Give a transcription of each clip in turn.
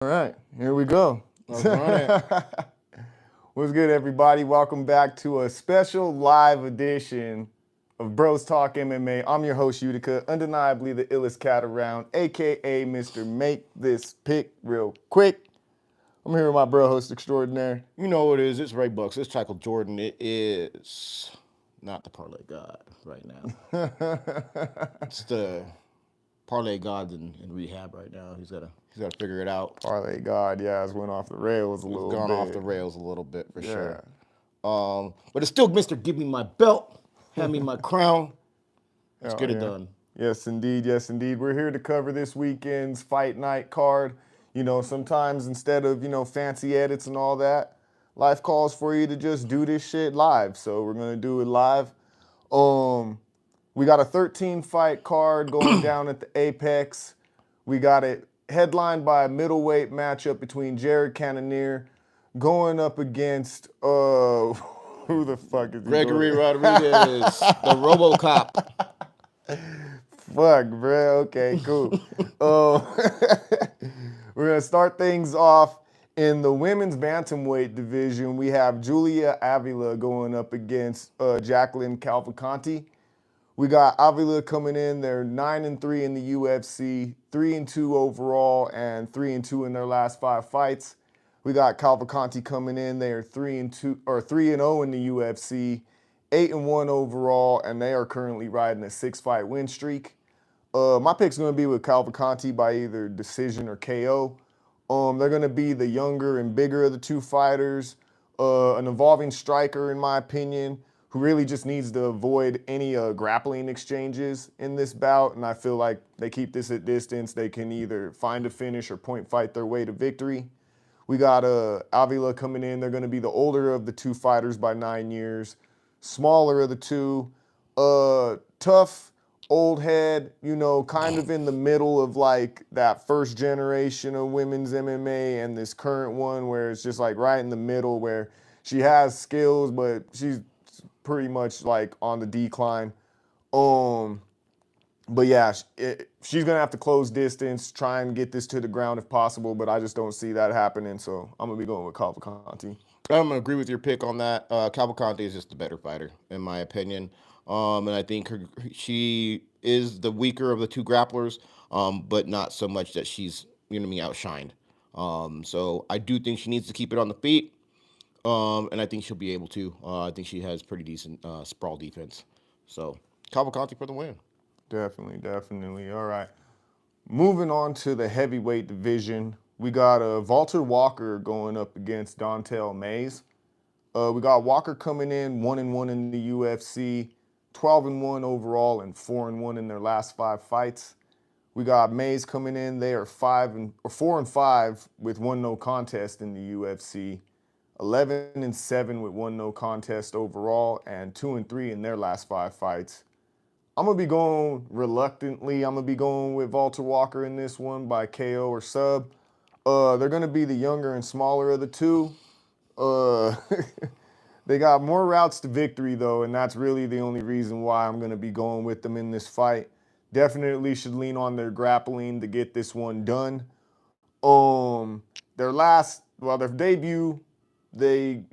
All right, here we go. Let's run it. What's good, everybody? Welcome back to a special live edition of Bros Talk MMA. I'm your host, Utica, undeniably the illest cat around, aka Mr. Make This Pick Real Quick. I'm here with my bro host extraordinaire. You know what it is. It's Ray Bucks. It's Michael Jordan. It is not the parlay god right now. It's the parlay god in rehab right now. He's gotta figure it out. Parlay God, yeah, it's went off the rails a It's little gone bit. off the rails a little bit for Yeah. sure. But it's still Mr. Give me my belt, hand me my crown. Let's get it done. Yes, indeed. Yes, indeed. We're here to cover this weekend's Fight Night card. You know, sometimes instead of, fancy edits and all that, life calls for you to just do this shit live. So we're going to do it live. We got a 13-fight card going down at the Apex. We got it headlined by a middleweight matchup between Jared Cannonier going up against, who the fuck is he? Gregory Rodrigues, the RoboCop. Fuck, bro. Okay, cool. We're going to start things off in the women's bantamweight division. We have Julia Avila going up against Jacqueline Cavalcanti. We got Avila coming in. They're 9-3 in the UFC, 3-2 overall, and 3-2 in their last 5 fights. We got Cavalcanti coming in. They are 3-2 or 3-0 in the UFC, 8-1 overall, and they are currently riding a 6-fight win streak. My pick's going to be with Cavalcanti by either decision or KO. They're going to be the younger and bigger of the two fighters, an evolving striker, in my opinion, who really just needs to avoid any grappling exchanges in this bout. And I feel like they keep this at distance. They can either find a finish or point fight their way to victory. We got Avila coming in. They're going to be the older of the two fighters by 9 years, smaller of the two, tough, old head, kind of in the middle of like that first generation of women's MMA and this current one where it's just like right in the middle where she has skills, but she's pretty much like on the decline. But yeah, she's going to have to close distance, try and get this to the ground if possible, but I just don't see that happening, so I'm going to be going with Cavalcanti. I'm gonna agree with your pick on that. Cavalcanti is just the better fighter, in my opinion, and I think she is the weaker of the two grapplers, but not so much that she's outshined. So I do think she needs to keep it on the feet, and I think she'll be able to. I think she has pretty decent sprawl defense. So Cavalcanti for the win. Definitely. All right. Moving on to the heavyweight division, we got Walter Walker going up against Dontel Mays. We got Walker coming in 1-1 in the UFC, 12-1 overall, and 4-1 in their last 5 fights. We got Mays coming in. They are 4-5 with 1 no contest in the UFC, 11-7 with 1 no contest overall, and 2-3 in their last 5 fights. I'm going to be going reluctantly. I'm going to be going with Walter Walker in this one by KO or sub. They're going to be the younger and smaller of the two. They got more routes to victory, though, and that's really the only reason why I'm going to be going with them in this fight. Definitely should lean on their grappling to get this one done. Their debut, they,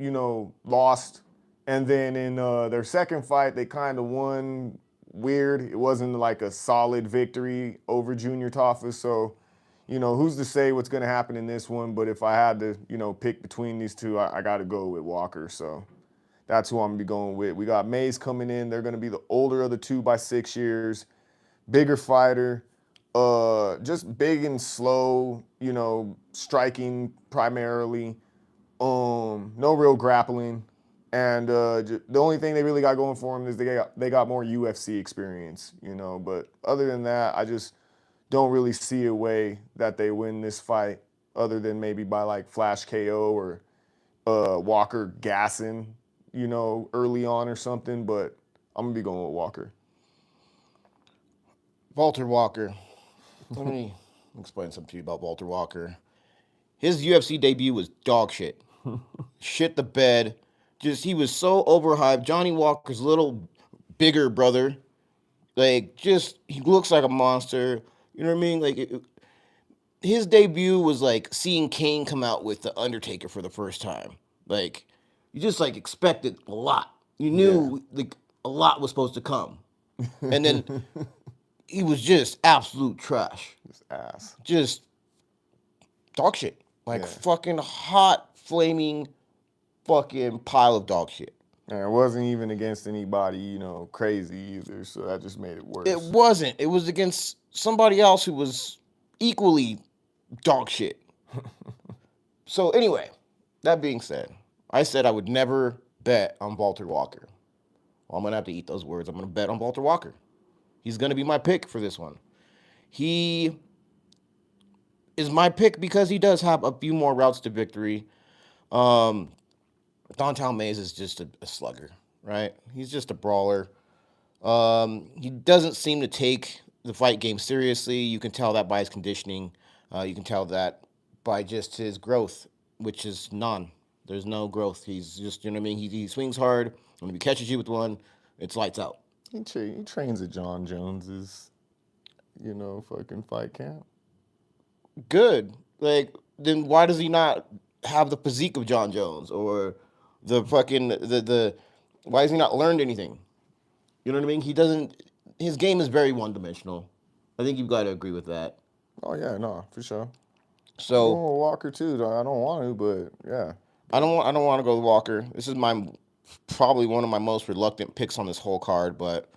lost. And then in their second fight, they kind of won weird. It wasn't like a solid victory over Junior Taffa. So, who's to say what's going to happen in this one? But if I had to, pick between these two, I got to go with Walker. So that's who I'm going to be going with. We got Mays coming in. They're going to be the older of the two by 6 years. Bigger fighter. Just big and slow, striking primarily. No real grappling. And the only thing they really got going for them is they got more UFC experience, But other than that, I just don't really see a way that they win this fight other than maybe by like flash KO or Walker gassing, early on or something. But I'm going to be going with Walker. Walter Walker. Let me explain something to you about Walter Walker. His UFC debut was dog shit. Shit the bed. He was so overhyped. Johnny Walker's little bigger brother. He looks like a monster. You know what I mean? his debut was like seeing Kane come out with the Undertaker for the first time. Like, you just like expected a lot. You knew like a lot was supposed to come, and then he was just absolute trash. Just ass. Just dog shit. Like Yeah. fucking hot, flaming, fucking pile of dog shit. And it wasn't even against anybody, crazy either. So that just made it worse. It wasn't. It was against somebody else who was equally dog shit. So anyway, that being said, I said I would never bet on Walter Walker. Well, I'm gonna have to eat those words. I'm gonna bet on Walter Walker. He's gonna be my pick for this one. He is my pick because he does have a few more routes to victory. Dontal Mays is just a slugger, right? He's just a brawler. He doesn't seem to take the fight game seriously. You can tell that by his conditioning. You can tell that by just his growth, which is none. There's no growth. He's just, you know what I mean? He swings hard. When he catches you with one, it's lights out. He trains at John Jones's, fucking fight camp. Good. Like, then why does he not have the physique of John Jones or the fucking the why has he not learned anything? You know what I mean? He doesn't. His game is very one dimensional. I think you've got to agree with that. Oh yeah, no, for sure. So I'm going with Walker too. I don't want to, but yeah. I don't want to go with Walker. This is probably one of my most reluctant picks on this whole card, but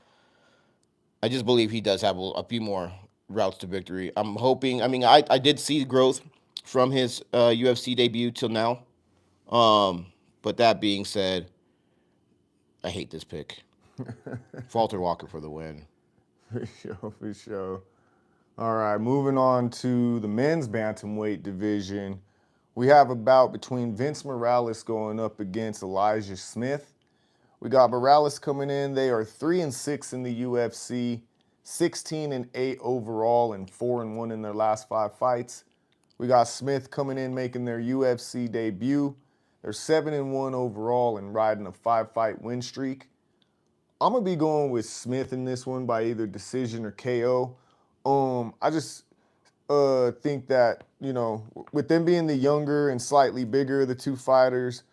I just believe he does have a few more routes to victory. I'm hoping. I mean, I did see growth from his UFC debut till now. But that being said, I hate this pick. Walter Walker for the win. For sure, for sure. All right, moving on to the men's bantamweight division. We have a bout between Vince Morales going up against Elijah Smith. We got Morales coming in. They are 3-6 in the UFC, 16-8 overall, and 4-1 in their last 5 fights. We got Smith coming in making their UFC debut. They're 7-1 overall and riding a 5-fight win streak. I'm gonna be going with Smith in this one by either decision or KO. I just think that with them being the younger and slightly bigger the two fighters,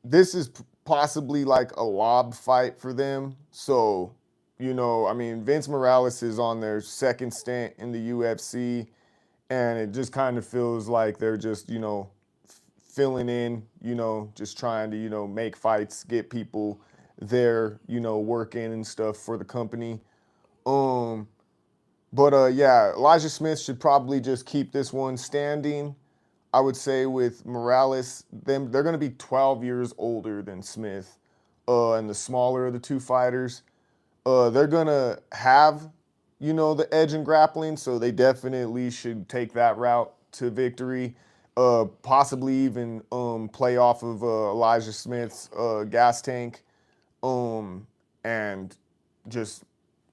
this is possibly like a lob fight for them. So, Vince Morales is on their second stint in the UFC, and it just kind of feels like they're just, filling in, just trying to, make fights, get people there, working and stuff for the company. Yeah, Elijah Smith should probably just keep this one standing. I would say with Morales, they're going to be 12 years older than Smith, and the smaller of the two fighters. They're going to have, the edge in grappling, so they definitely should take that route to victory. Possibly even play off of Elijah Smith's gas tank, and just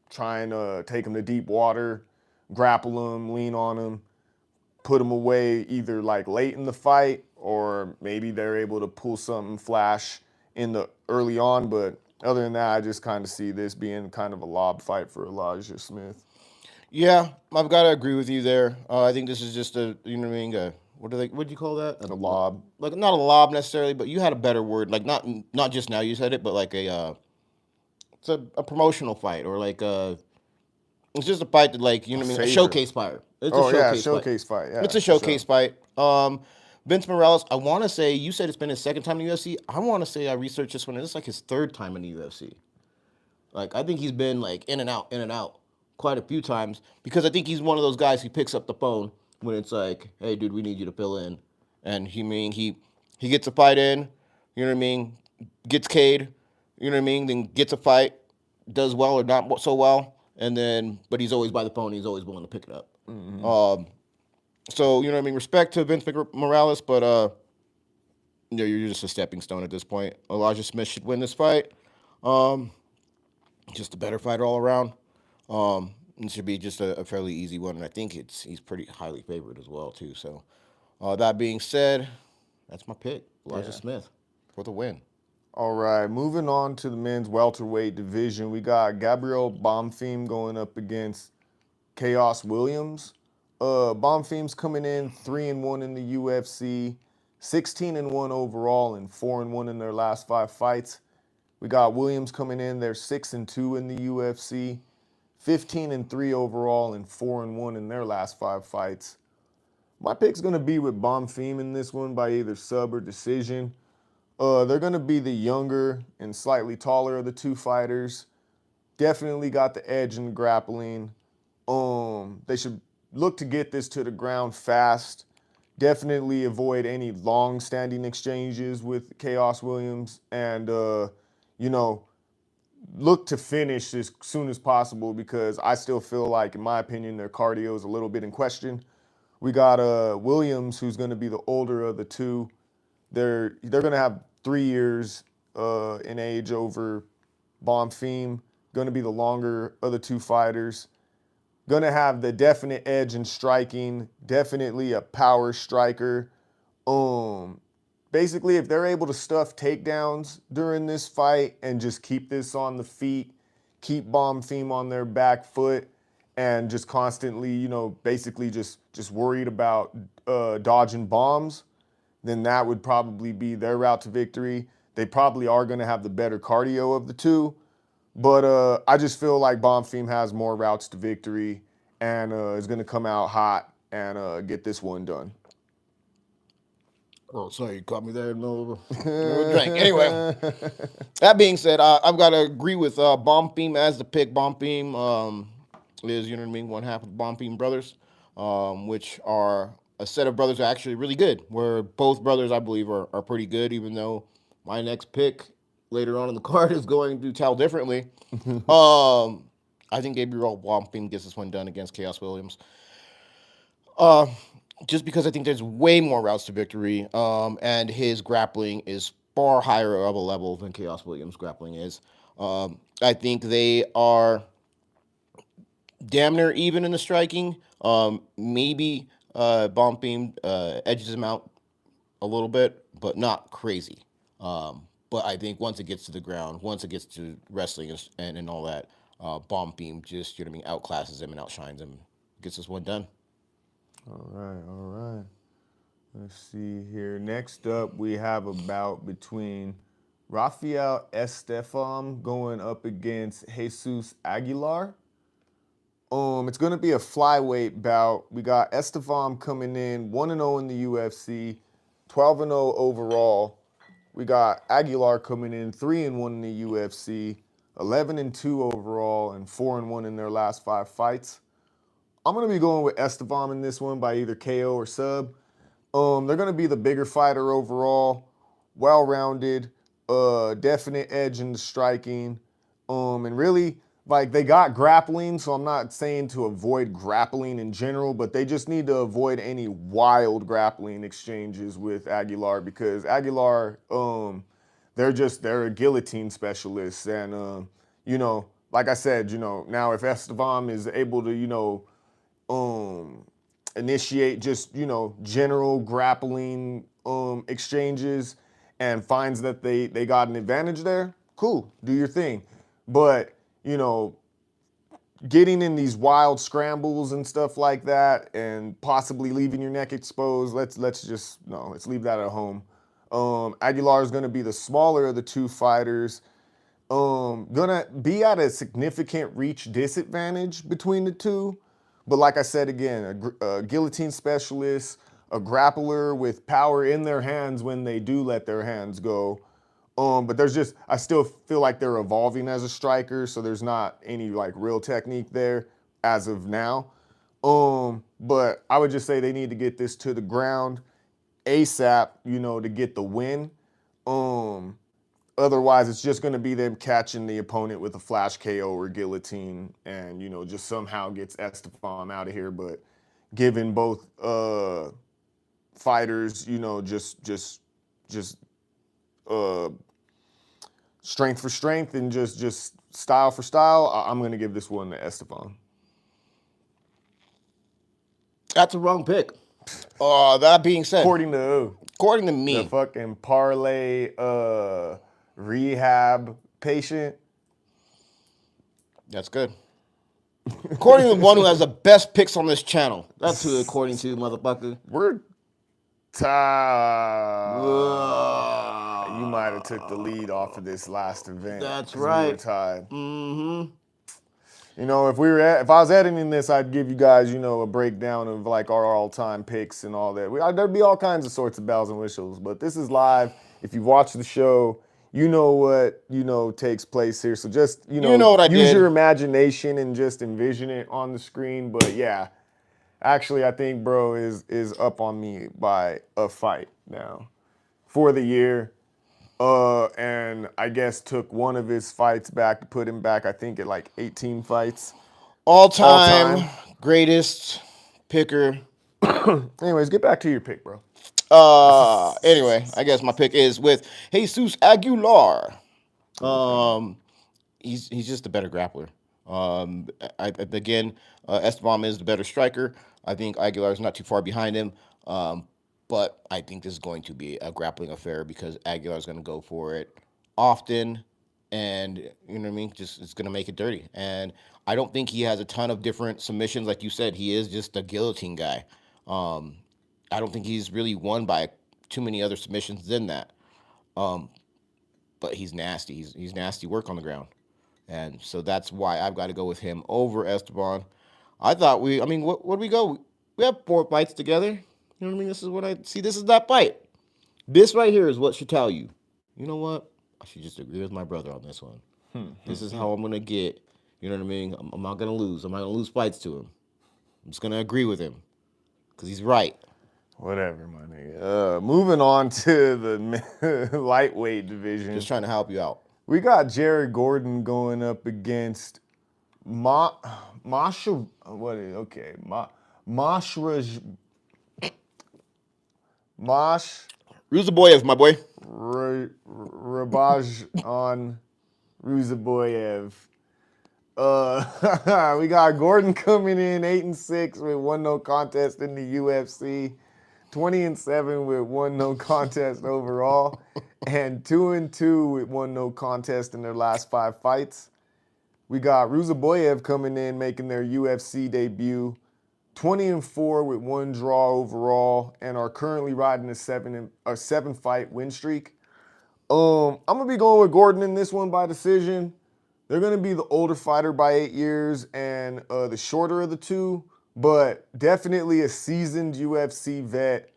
trying to take him to deep water, grapple him, lean on him, put him away either like late in the fight or maybe they're able to pull something flash in the early on. But other than that, I just kind of see this being kind of a lob fight for Elijah Smith. Yeah, I've got to agree with you there. I think this is just a, you know what I mean? What do you call that? A lob. Like not a lob necessarily, but you had a better word. Like not just now you said it, but like it's a promotional fight or like it's just a fight that like you know what I mean, a showcase fight. It's a showcase fight. Yeah, it's a showcase fight. Vince Morales, I want to say you said it's been his second time in the UFC. I want to say I researched this one. And it's like his third time in the UFC. Like I think he's been like in and out quite a few times because I think he's one of those guys who picks up the phone when it's like, hey dude, we need you to fill in, and he gets a fight in, you know what I mean, gets K'd, you know what I mean, then gets a fight, does well or not so well, and then but he's always by the phone, he's always willing to pick it up. Mm-hmm. So you know what I mean, respect to Vince Morales, but you're just a stepping stone at this point. Elijah Smith should win this fight. Just a better fighter all around. It should be just a fairly easy one, and I think he's pretty highly favored as well too. So, that being said, that's my pick, Elijah Smith, for the win. All right, moving on to the men's welterweight division, we got Gabriel Bonfim going up against Chaos Williams. Bonfim's coming in 3-1 in the UFC, 16-1 overall, and 4-1 in their last 5 fights. We got Williams coming in, they're 6-2 in the UFC, 15-3 overall, and 4-1 in their last 5 fights. My pick's gonna be with Bonfim in this one by either sub or decision. They're gonna be the younger and slightly taller of the two fighters. Definitely got the edge in grappling. They should look to get this to the ground fast. Definitely avoid any long-standing exchanges with Chaos Williams, and you know, look to finish as soon as possible because I still feel like, in my opinion, their cardio is a little bit in question. We got Williams, who's going to be the older of the two. They're going to have 3 years in age over Bonfim. Going to be the longer of the two fighters. Going to have the definite edge in striking. Definitely a power striker. Basically, if they're able to stuff takedowns during this fight and just keep this on the feet, keep Bonfim on their back foot, and just constantly, basically just worried about dodging bombs, then that would probably be their route to victory. They probably are going to have the better cardio of the two, but I just feel like Bonfim has more routes to victory and is going to come out hot and get this one done. Oh, sorry, you caught me there in the middle of a drink. Anyway, that being said, I've got to agree with Bonfim as the pick. Bonfim is, one half of the Bonfim brothers, which are a set of brothers that are actually really good, where both brothers, I believe, are pretty good, even though my next pick later on in the card is going to tell differently. I think Gabriel Bonfim gets this one done against Chaos Williams. Just because I think there's way more routes to victory, and his grappling is far higher of a level than Chaos Williams' grappling is. I think they are damn near even in the striking. Maybe Bonfim edges him out a little bit, but not crazy. But I think once it gets to the ground, once it gets to wrestling and all that, Bonfim just, outclasses him and outshines him, gets this one done. All right. Let's see here. Next up, we have a bout between Rafael Estefan going up against Jesus Aguilar. It's going to be a flyweight bout. We got Estefan coming in 1-0 in the UFC, 12-0 overall. We got Aguilar coming in 3-1 in the UFC, 11-2 overall, and 4-1 in their last 5 fights. I'm going to be going with Estefan in this one by either KO or sub. They're going to be the bigger fighter overall, well-rounded, definite edge in the striking, and really, like, they got grappling, so I'm not saying to avoid grappling in general, but they just need to avoid any wild grappling exchanges with Aguilar because Aguilar, they're a guillotine specialist, and like I said, now if Estevam is able to, initiate just, general grappling exchanges and finds that they got an advantage there, cool, do your thing. But, getting in these wild scrambles and stuff like that and possibly leaving your neck exposed, let's leave that at home. Aguilar is going to be the smaller of the two fighters. Gonna be at a significant reach disadvantage between the two. But like I said again, a guillotine specialist, a grappler with power in their hands when they do let their hands go. But I still feel like they're evolving as a striker, so there's not any like real technique there as of now. But I would just say they need to get this to the ground ASAP, to get the win. Otherwise, it's just going to be them catching the opponent with a flash KO or guillotine and, just somehow gets Estefan out of here. But given both fighters, just strength for strength and just style for style, I'm going to give this one to Estefan. That's a wrong pick. That being said, According to me, the fucking parlay rehab patient. That's good. According to the one who has the best picks on this channel. That's who according to, motherfucker. We're tied. You might have took the lead off of this last event. That's 'cause we were right. tied. Mm-hmm. You know, if I was editing this, I'd give you guys, you know, a breakdown of like our all-time picks and all that. There'd be all kinds of sorts of bells and whistles, but this is live. If you've watched the show, you know what, you know, takes place here. So just, You know what I use did. your imagination and just envision it on the screen. But yeah, actually, I think bro is up on me by a fight now for the year. And I guess took one of his fights back, put him back, I think, at like 18 fights. All-time greatest picker. Anyways, get back to your pick, bro. Anyway, I guess my pick is with Jesus Aguilar. He's just a better grappler. Again, Esteban is the better striker. I think Aguilar is not too far behind him. But I think this is going to be a grappling affair because Aguilar is going to go for it often, and you know what I mean. Just it's going to make it dirty. And I don't think he has a ton of different submissions, like you said. He is just a guillotine guy. I don't think he's really won by too many other submissions than that. But he's nasty. He's nasty work on the ground. And so that's why I've got to go with him over Esteban. What do we go? We have 4 fights together. You know what I mean? This is what I see. This is that fight. This right here is what should tell you. You know what? I should just agree with my brother on this one. This is how I'm going to get. You know what I mean? I'm not going to lose. I'm not going to lose fights to him. I'm just going to agree with him because he's right. Whatever, my nigga. Moving on to the lightweight division. Just trying to help you out. We got Jared Gordon going up against Mashraj Ruzaboyev, my boy. Rabajan Ruzaboyev. We got Gordon coming in 8-6 with 1 no contest in the UFC, 20-7 with 1 no contest overall, and 2-2 with 1 no contest in their last 5 fights. We got Ruzaboyev coming in making their UFC debut, 20-4 with 1 draw overall, and are currently riding a 7-fight win streak. I'm gonna be going with Gordon in this one by decision. They're going to be the older fighter by 8 years and the shorter of the two, but definitely a seasoned UFC vet,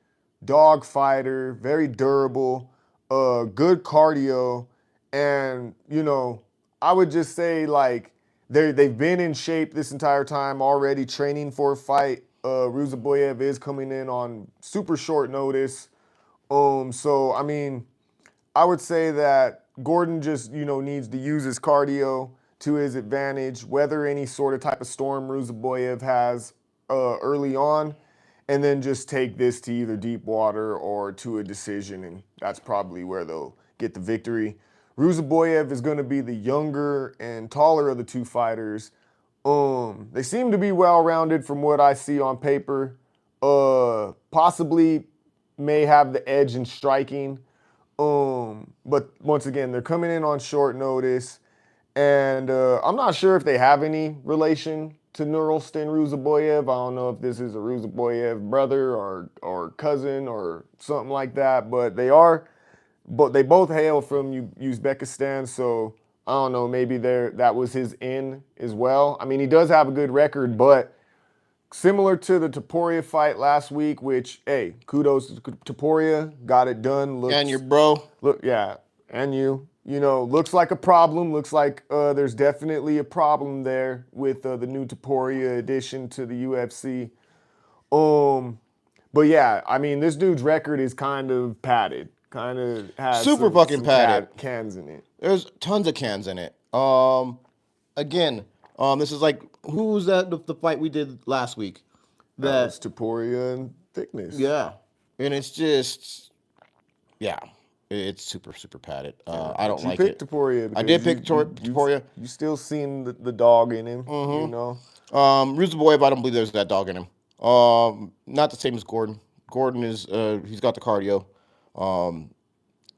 dog fighter, very durable, good cardio, and, you know, I would just say, like, they've been in shape this entire time already, training for a fight. Ruzaboyev is coming in on super short notice. So, I mean, I would say that Gordon just, you know, needs to use his cardio to his advantage, weather any sort of type of storm Ruzaboyev has early on, and then just take this to either deep water or to a decision, and that's probably where they'll get the victory. Ruzaboyev is going to be the younger and taller of the two fighters. They seem to be well-rounded from what I see on paper. Possibly may have the edge in striking. But once again, they're coming in on short notice, and I'm not sure if they have any relation to Nurulstin Ruzaboyev. I don't know if this is a Ruzaboyev brother or cousin or something like that, but they both hail from Uzbekistan, so I don't know, maybe that was his in as well. I mean, he does have a good record, but similar to the Topuria fight last week, which, hey, kudos to Topuria, got it done. And your bro. And you know, looks like a problem. Looks like there's definitely a problem there with the new Topuria addition to the UFC. But yeah, I mean, this dude's record is kind of padded. Kind of has Super fucking padded. Cans in it. There's tons of cans in it. Again, this is like, who was that, the fight we did last week? That was Topuria and Thickness. Yeah. And it's just, yeah, it's super, super padded. I don't like it. You picked Topuria. I did pick Topuria. You still seen the dog in him, you know? Ruzaboyev, I don't believe there's that dog in him. Not the same as Gordon. Gordon is, he's got the cardio.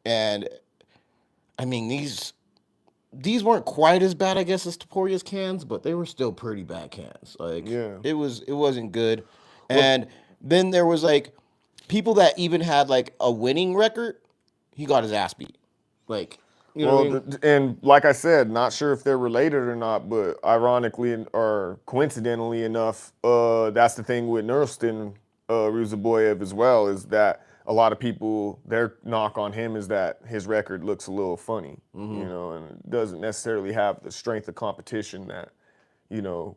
And, I mean, these weren't quite as bad, I guess, as Toporia's cans, but they were still pretty bad cans. Like Yeah. it wasn't good. Well, And then there was like people that even had like a winning record. He got his ass beat. Like you know what I mean? and like I said, not sure if they're related or not, but ironically or coincidentally enough, that's the thing with Nurston Ruzaboyev as well, is that a lot of people, their knock on him is that his record looks a little funny, and doesn't necessarily have the strength of competition that, you know,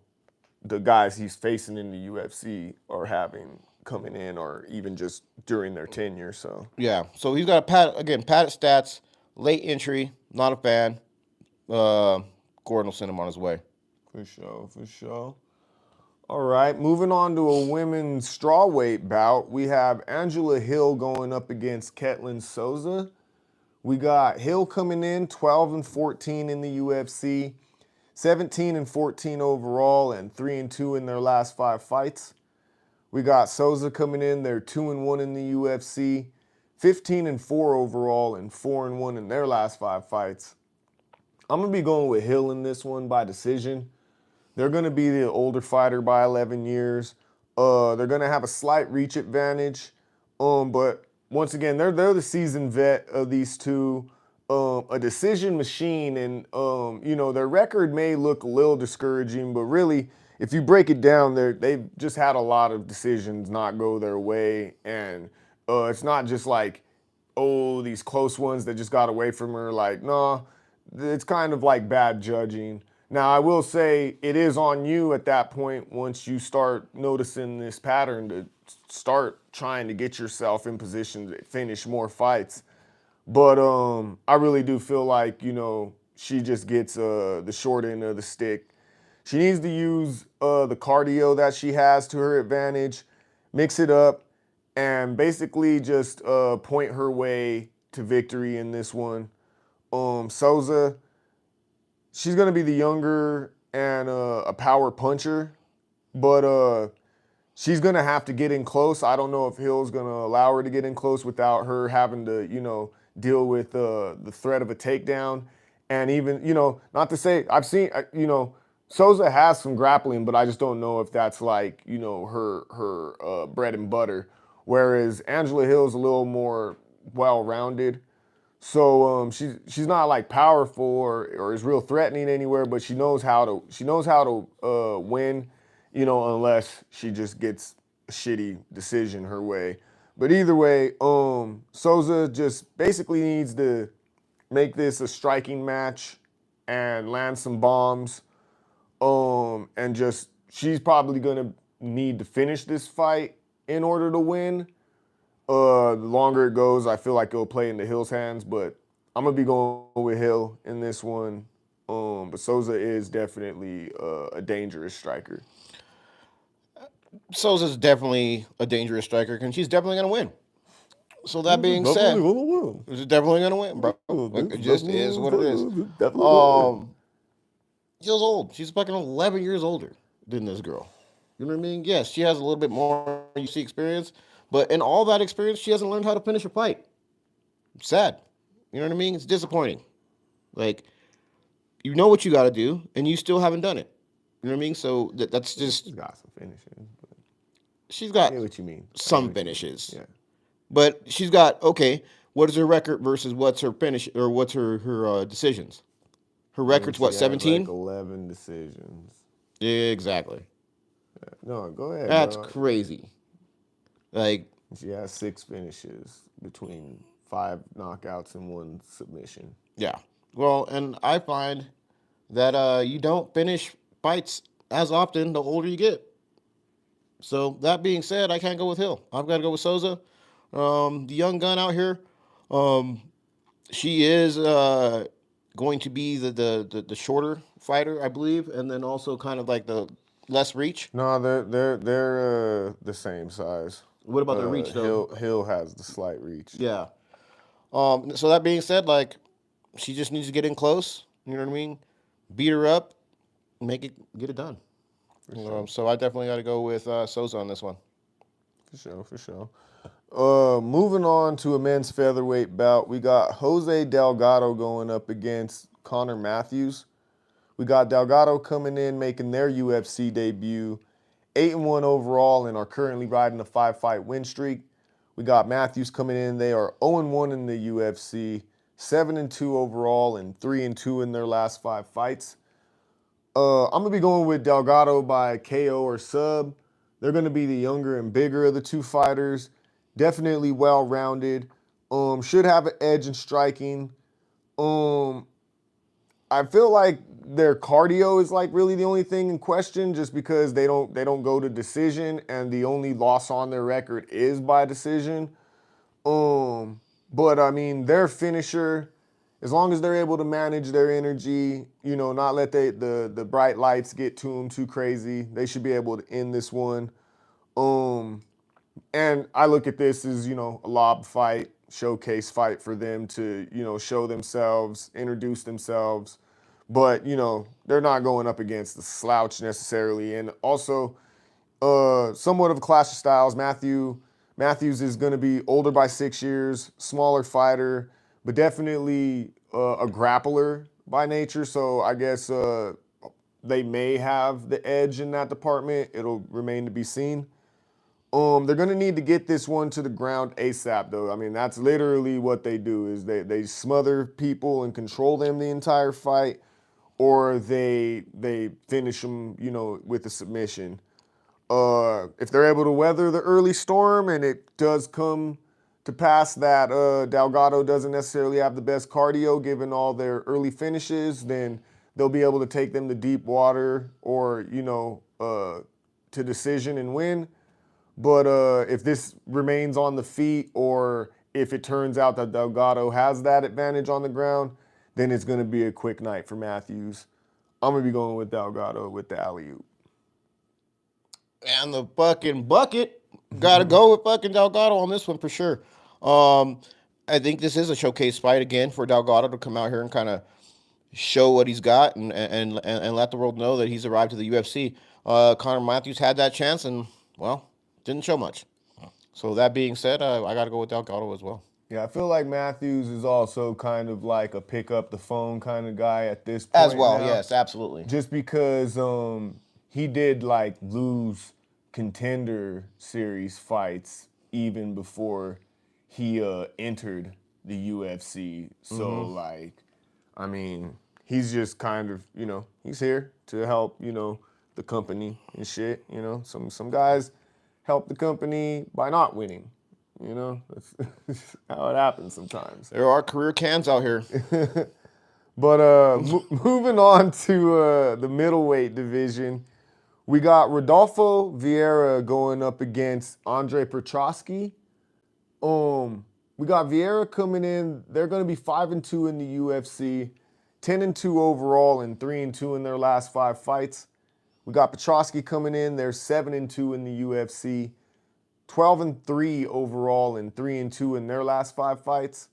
the guys he's facing in the UFC are having coming in, or even just during their tenure. So Yeah. So he's got padded stats, late entry. Not a fan. Uh, Gordon will send him on his way. for sure, for sure. All right, moving on to a women's strawweight bout, we have Angela Hill going up against Ketlin Souza. We got Hill coming in 12 and 14 in the UFC, 17 and 14 overall, and 3 and 2 in their last 5 fights. We got Souza coming in, they're 2 and 1 in the UFC, 15 and 4 overall, and 4 and 1 in their last 5 fights. I'm gonna be going with Hill in this one by decision. They're going to be the older fighter by 11 years. They're going to have a slight reach advantage. But once again, they're the seasoned vet of these two. A decision machine, and their record may look a little discouraging, but really, if you break it down, they've just had a lot of decisions not go their way, and it's not just like, oh, these close ones that just got away from her. Like, no, it's kind of like bad judging. Now, I will say it is on you at that point once you start noticing this pattern to start trying to get yourself in position to finish more fights. But I really do feel like, she just gets the short end of the stick. She needs to use the cardio that she has to her advantage, mix it up, and basically just point her way to victory in this one. Souza, she's gonna be the younger and a power puncher, but she's gonna have to get in close. I don't know if Hill's gonna allow her to get in close without her having to, deal with the threat of a takedown. And even, not to say I've seen, Souza has some grappling, but I just don't know if that's like, her bread and butter. Whereas Angela Hill's a little more well-rounded. So she's not like powerful or is real threatening anywhere, but she knows how to win, unless she just gets a shitty decision her way. But either way, Souza just basically needs to make this a striking match and land some bombs. And just she's probably gonna need to finish this fight in order to win. The longer it goes, I feel like it'll play into Hill's hands, but I'm gonna be going with Hill in this one. But Souza is definitely a dangerous striker. Souza's definitely a dangerous striker, and she's definitely gonna win. So that being Definitely said, gonna win. she's definitely gonna win, bro. Like, it just is what it is. Definitely gonna win. She's old. She's fucking 11 years older than this girl. You know what I mean? Yes, she has a little bit more UFC experience, but in all that experience, she hasn't learned how to finish a fight. Sad. You know what I mean? It's disappointing. Like, you know what you got to do, and you still haven't done it. You know what I mean? So that's just, She's got some finishes, but she's I got get what you mean. some finishes. Yeah. But she's got, okay, what is her record versus what's her finish, or what's her decisions? Her I think record's she what, has 17? like 11 decisions. Exactly. No, go ahead, That's bro. crazy. Like, She has 6 finishes between 5 knockouts and 1 submission. yeah. Well, and I find that you don't finish fights as often the older you get. So that being said, I can't go with Hill. I've got to go with Souza. The young gun out here. Um, she is going to be the shorter fighter, I believe, and then also kind of like the less reach. No, they're the same size. What about the reach though? Hill has the slight reach. Yeah. So that being said, like, she just needs to get in close. You know what I mean? Beat her up, get it done. Sure. So I definitely got to go with Souza on this one. For sure. Moving on to a men's featherweight bout, we got Jose Delgado going up against Connor Matthews. We got Delgado coming in, making their UFC debut, 8-1 overall, and are currently riding a 5-fight win streak. We got Matthews coming in. They are 0-1 in the UFC, 7-2 overall, and 3-2 in their last 5 fights. I'm going to be going with Delgado by KO or sub. They're going to be the younger and bigger of the two fighters. Definitely well-rounded. Should have an edge in striking. I feel like their cardio is like really the only thing in question, just because they don't go to decision, and the only loss on their record is by decision. But I mean, their finisher, as long as they're able to manage their energy, not let the bright lights get to them too crazy, they should be able to end this one. And I look at this as, a lob fight, showcase fight for them to, show themselves, introduce themselves. But, they're not going up against the slouch necessarily. And also, somewhat of a clash of styles. Matthews is going to be older by 6 years, smaller fighter, but definitely a grappler by nature. So I guess they may have the edge in that department. It'll remain to be seen. They're going to need to get this one to the ground ASAP, though. I mean, that's literally what they do, is they smother people and control them the entire fight, or they finish them, with a submission. If they're able to weather the early storm, and it does come to pass that Delgado doesn't necessarily have the best cardio given all their early finishes, then they'll be able to take them to deep water, or, to decision and win. But if this remains on the feet, or if it turns out that Delgado has that advantage on the ground, then it's going to be a quick night for Matthews. I'm going to be going with Delgado with the alley-oop. And the fucking bucket, got to go with fucking Delgado on this one for sure. I think this is a showcase fight again for Delgado to come out here and kind of show what he's got, and let the world know that he's arrived to the UFC. Connor Matthews had that chance and, well, didn't show much. So that being said, I got to go with Delgado as well. Yeah, I feel like Matthews is also kind of like a pick up the phone kind of guy at this point As well, now. yes, absolutely. Just because he did like lose contender series fights even before he entered the UFC. So like, I mean, he's just kind of, he's here to help, the company and shit. Some guys help the company by not winning. That's how it happens sometimes. There are career cans out here. But moving on to the middleweight division, we got Rodolfo Vieira going up against Andre Petroski. We got Vieira coming in. They're going to be 5-2 in the UFC, 10-2 overall, and 3-2 in their last 5 fights. We got Petroski coming in. They're 7-2 in the UFC, 12-3 overall, and 3-2 in their last 5 fights.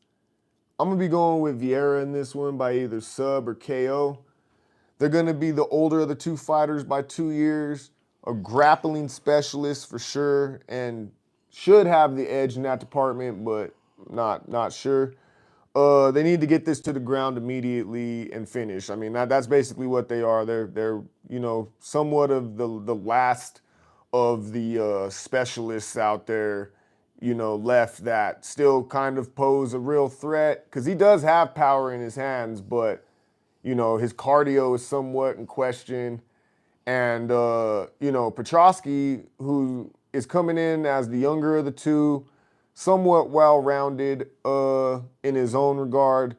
I'm going to be going with Vieira in this one by either sub or KO. They're going to be the older of the two fighters by 2 years, a grappling specialist for sure, and should have the edge in that department, but not sure. They need to get this to the ground immediately and finish. I mean, that's basically what they are. They're somewhat of the last of the specialists out there, left that still kind of pose a real threat, because he does have power in his hands, but his cardio is somewhat in question. And Petroski, who is coming in as the younger of the two, somewhat well-rounded in his own regard.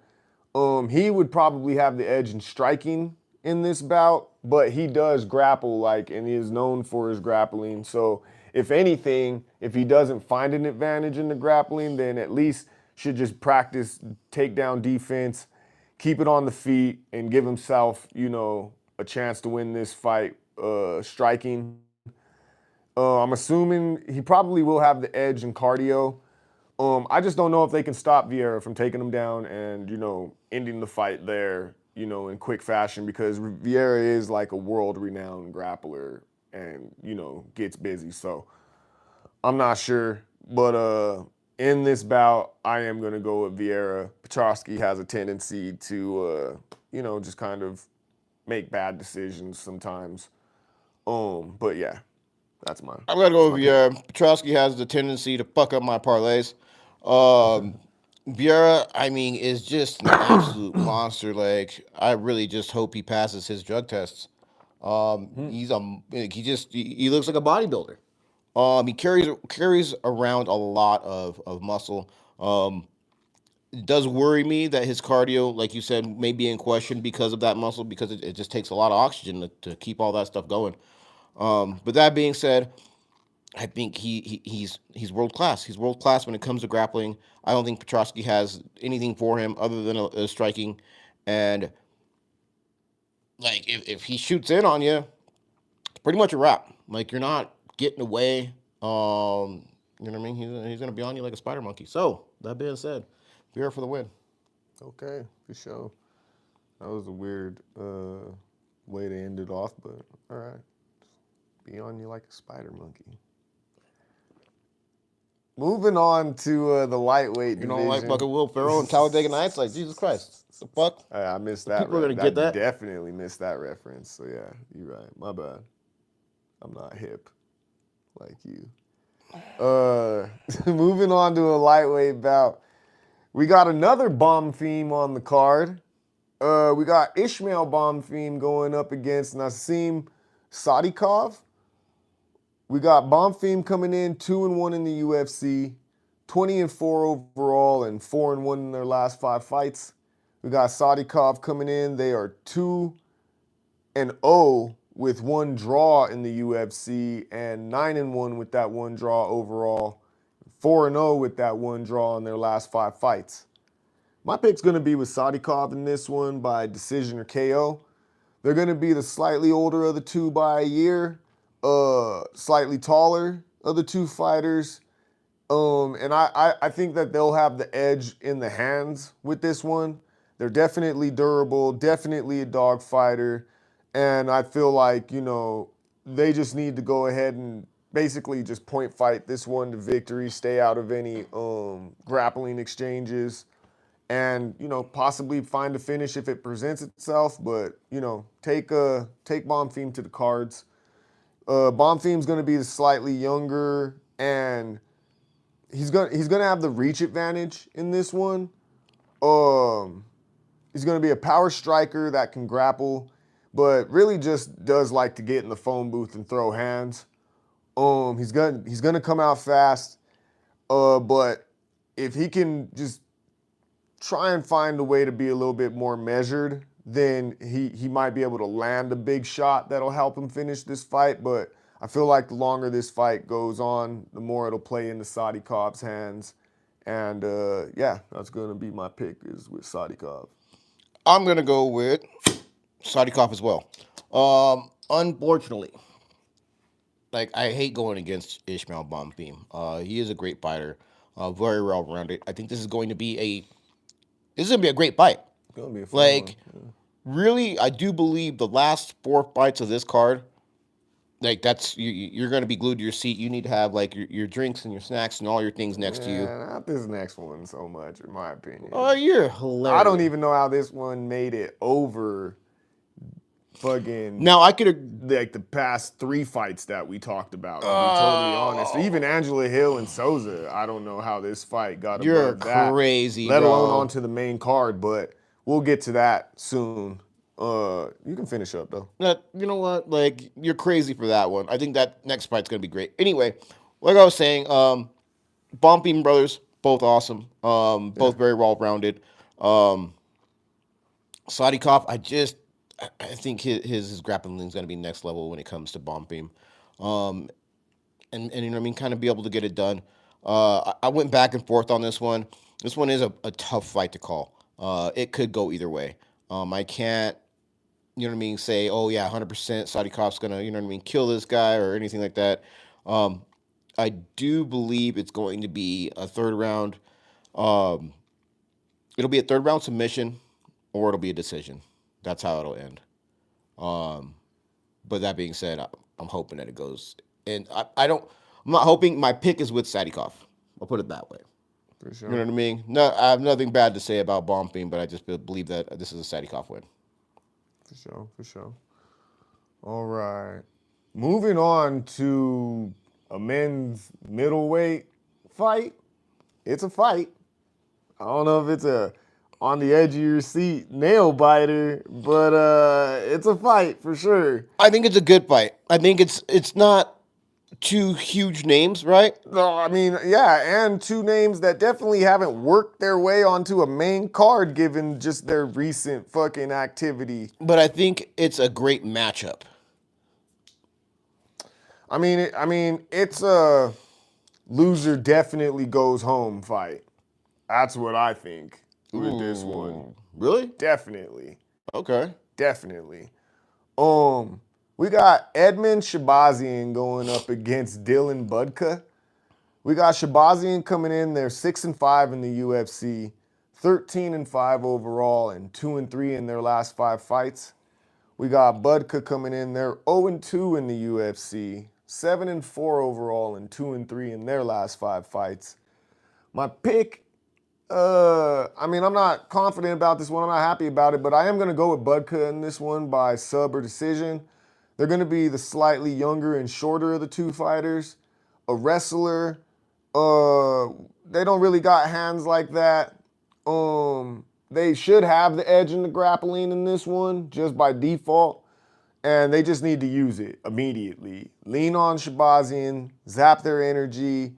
He would probably have the edge in striking in this bout, but he does grapple, and he is known for his grappling. So if anything, if he doesn't find an advantage in the grappling, then at least should just practice takedown defense, keep it on the feet, and give himself, a chance to win this fight striking. I'm assuming he probably will have the edge in cardio. I just don't know if they can stop Vieira from taking him down and, ending the fight there, in quick fashion, because Vieira is like a world-renowned grappler and, gets busy. So I'm not sure. But in this bout, I am going to go with Vieira. Petroski has a tendency to just kind of make bad decisions sometimes. But yeah, that's mine. I'm gonna go That's with my pick. Vieira. Petrosky has the tendency to fuck up my parlays. Um, Vieira, I mean, is just an absolute monster. Like, I really just hope he passes his drug tests. He looks like a bodybuilder. He carries around a lot of muscle. It does worry me that his cardio, like you said, may be in question because of that muscle, because it just takes a lot of oxygen to keep all that stuff going. But that being said, I think he's world class. He's world class when it comes to grappling. I don't think Petrosky has anything for him other than a striking. And like if he shoots in on you, it's pretty much a wrap. Like you're not getting away. You know what I mean? He's gonna be on you like a spider monkey. So that being said, Vera for the win. Okay, for sure. That was a weird way to end it off, but all right. Be on you like a spider monkey. Moving on to the lightweight You don't like division. fucking Will Ferrell and Talladega Nights? Like Jesus Christ, the fuck? I missed that. People are gonna get that. Definitely missed that reference. So yeah, you're right. My bad. I'm not hip like you. Moving on to a lightweight bout. We got another bomb theme on the card. We got Ishmael Bonfim going up against Nassim Sadikov. We got Bonfim coming in 2-1 in the UFC, 20-4 overall, and 4-1 in their last 5 fights. We got Sadikov coming in. They are 2-0 with 1 draw in the UFC and 9-1 with that 1 draw overall. 4-0 with that 1 draw in their last 5 fights. My pick's going to be with Sadikov in this one by decision or KO. They're going to be the slightly older of the two by a year, slightly taller of the two fighters. And I think that they'll have the edge in the hands with this one. They're definitely durable, definitely a dog fighter. And I feel like, they just need to go ahead and basically just point fight this one to victory, stay out of any grappling exchanges, and possibly find a finish if it presents itself. But take Bonfim to the cards. Bonfim's going to be slightly younger, and he's gonna have the reach advantage in this one. He's going to be a power striker that can grapple, but really just does like to get in the phone booth and throw hands. He's gonna come out fast, but if he can just try and find a way to be a little bit more measured, then he might be able to land a big shot that'll help him finish this fight. But I feel like the longer this fight goes on, the more it'll play into Sadikov's hands. And yeah, that's going to be my pick, is with Sadikov. I'm gonna go with Sadikov as well. Unfortunately, like I hate going against Ishmael Bonfim. He is a great fighter, very well rounded. I think this is going to be a great fight. It's going to be a fun Like, one. really, I do believe the last 4 fights of this card, like that's you're going to be glued to your seat. You need to have like your drinks and your snacks and all your things next to you. Yeah, not this next one so much, in my opinion. Oh, you're hilarious. I don't even know how this one made it over fucking Now I could like the past 3 fights that we talked about, to be totally honest. Even Angela Hill and Souza, I don't know how this fight got You're above that, crazy, let alone bro. onto the main card, but we'll get to that soon. You can finish up though. You know what? Like you're crazy for that one. I think that next fight's gonna be great. Anyway, like I was saying, Bonfim brothers, both awesome. Both very well rounded. Sadikov, I think his grappling is gonna be next level when it comes to Bonfim. And you know what I mean, kind of be able to get it done. I went back and forth on this one. This one is a tough fight to call. It could go either way. I can't, you know what I mean, say, oh yeah, 100% Sadikov's gonna, you know what I mean, kill this guy or anything like that. I do believe it's going to be a third round. Um, it'll be a third round submission, or it'll be a decision. That's how it'll end. Um, but that being said, I'm hoping that it goes. And I don't. I'm not hoping. My pick is with Sadikov. I'll put it that way. For You know sure. what I mean? No, I have nothing bad to say about Bonfim, but I just believe that this is a Sadikov win. For sure. All right. Moving on to a men's middleweight fight. It's a fight. I don't know if it's a on the edge of your seat nail biter, but it's a fight for sure. I think it's a good fight. I think it's not two huge names, right? No, I mean, yeah, and two names that definitely haven't worked their way onto a main card given just their recent fucking activity. But I think it's a great matchup. I mean, it's a loser definitely goes home fight. That's what I think with this one. Really? Definitely. Okay. Definitely. We got Edmund Shabazian going up against Dylan Budka. We got Shabazian coming in. They're 6-5 in the UFC, 13-5 overall, and 2-3 in their last 5 fights. We got Budka coming in. They're 0-2 in the UFC, 7-4 overall, and 2-3 in their last 5 fights. My pick, I'm not confident about this one. I'm not happy about it, but I am going to go with Budka in this one by sub or decision. They're going to be the slightly younger and shorter of the two fighters. A wrestler, they don't really got hands like that. They should have the edge in the grappling in this one just by default, and they just need to use it immediately. Lean on Shabazian, zap their energy.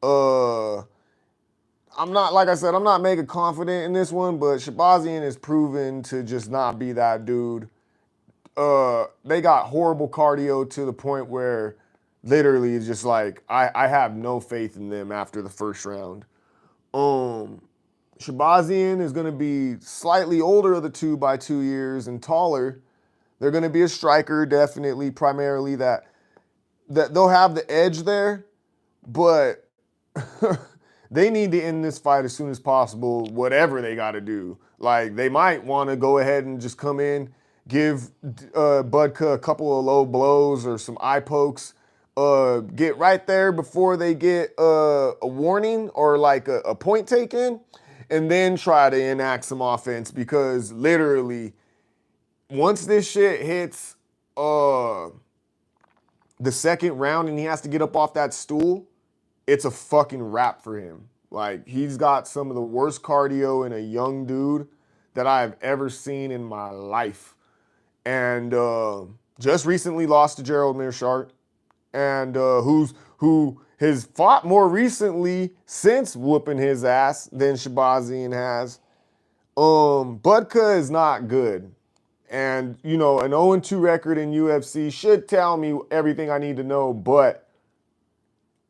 I'm not mega confident in this one, but Shabazian is proven to just not be that dude. They got horrible cardio to the point where literally it's just like I have no faith in them after the first round. Shabazian is going to be slightly older of the two by 2 years and taller. They're going to be a striker, definitely, primarily that they'll have the edge there, but they need to end this fight as soon as possible, whatever they got to do. Like, they might want to go ahead and just come in, give Budka a couple of low blows or some eye pokes, get right there before they get a warning or like a point taken, and then try to enact some offense, because literally, once this shit hits the second round and he has to get up off that stool, it's a fucking wrap for him. Like, he's got some of the worst cardio in a young dude that I have ever seen in my life. And just recently lost to Gerald Meerschaert, and who has fought more recently since whooping his ass than Shabazian has. Budka is not good. And, an 0-2 record in UFC should tell me everything I need to know, but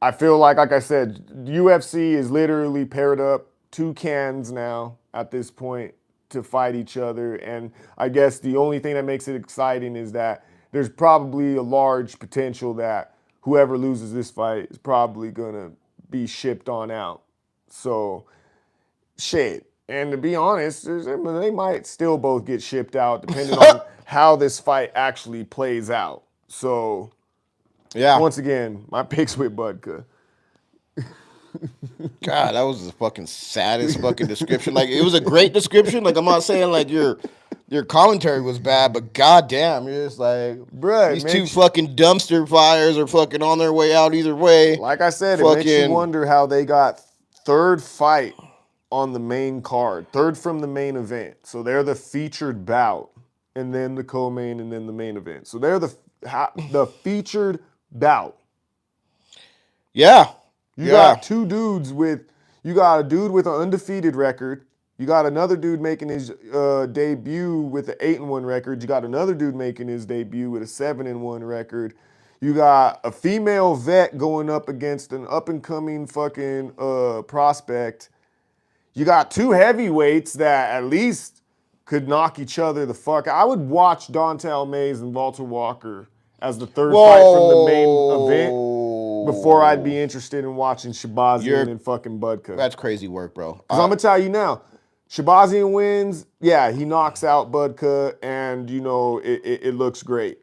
I feel like I said, UFC is literally paired up 2 cans now at this point to fight each other. And I guess the only thing that makes it exciting is that there's probably a large potential that whoever loses this fight is probably going to be shipped on out. So, shit. And to be honest, they might still both get shipped out depending on how this fight actually plays out. So, Yeah. once again, my pick's with Budka. God, that was the fucking saddest fucking description. Like, it was a great description. Like, I'm not saying like your commentary was bad, but goddamn, you're just like, Bruh, these two fucking dumpster fires are fucking on their way out either way. Like I said, it makes you wonder how they got third fight on the main card, third from the main event. So they're the featured bout, and then the co-main, and then the main event. So they're the featured bout. Yeah. You got two dudes you got a dude with an undefeated record. You got another dude making his debut with an 8-1 record. You got another dude making his debut with a 7-1 record. You got a female vet going up against an up-and-coming fucking prospect. You got 2 heavyweights that at least could knock each other the fuck out. I would watch Dontel Mays and Walter Walker as the third fight from the main event before I'd be interested in watching Shabazian and fucking Budka. That's crazy work, bro. Because I'm going to tell you now, Shabazian wins, yeah, he knocks out Budka, and, it looks great.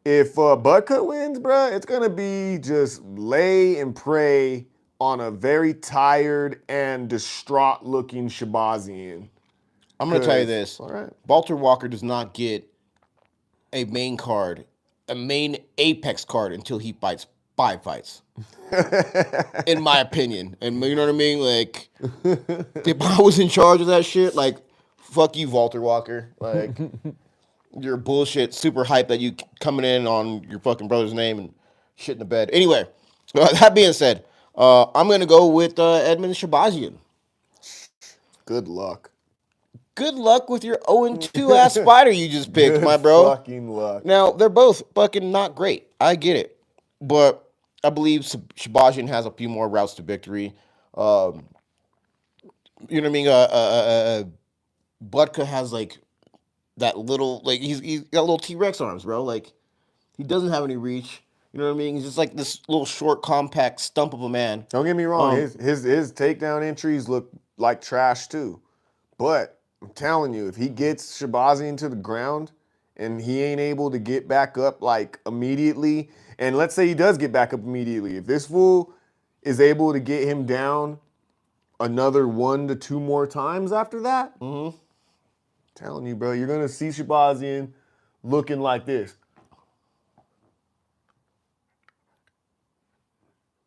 If Budka wins, bruh, it's going to be just lay and pray on a very tired and distraught-looking Shabazian. I'm going to tell you this. All right. Walter Walker does not get a main card, a main apex card until he fights 5 fights. In my opinion. And you know what I mean? Like, if I was in charge of that shit, like, fuck you, Walter Walker. Like, you're bullshit, super hype that you coming in on your fucking brother's name and shit in the bed. Anyway, that being said, I'm going to go with Edmund Shabazian. Good luck. Good luck with your 0-2 ass fighter you just picked, my bro. Fucking luck. Now, they're both fucking not great. I get it. But I believe Shabazian has a few more routes to victory. You know what I mean? Budka has like that little, like he's got little T-Rex arms, bro. Like he doesn't have any reach. You know what I mean? He's just like this little short, compact stump of a man. Don't get me wrong. His takedown entries look like trash too. But I'm telling you, if he gets Shabazian to the ground and he ain't able to get back up like immediately, and let's say he does get back up immediately, if this fool is able to get him down another 1 to 2 more times after that, I'm telling you, bro, you're gonna see Shabazian looking like this.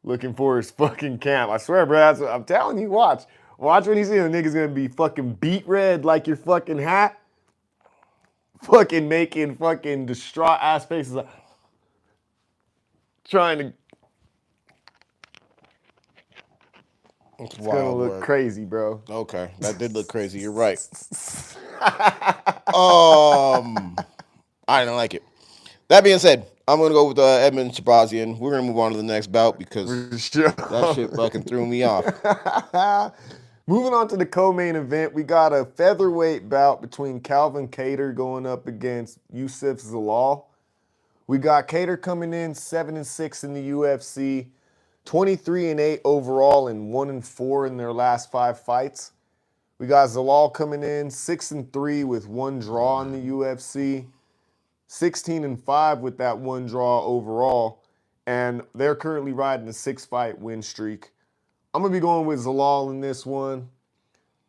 Looking for his fucking camp. I swear, bro, that's what I'm telling you. Watch when you see the nigga's gonna be fucking beat red like your fucking hat. Fucking making fucking distraught ass faces, like, trying to. It's gonna look crazy, bro. Okay, that did look crazy. You're right. I don't like it. That being said, I'm gonna go with Edmund Shabazian. We're gonna move on to the next bout because that shit fucking threw me off. Moving on to the co-main event, we got a featherweight bout between Calvin Kattar going up against Youssef Zalal. We got Kattar coming in 7-6 in the UFC, 23-8 overall, and 1-4 in their last 5 fights. We got Zalal coming in 6-3 with 1 draw in the UFC, 16-5 with that 1 draw overall, and they're currently riding a 6-fight win streak. I'm going to be going with Zalal in this one.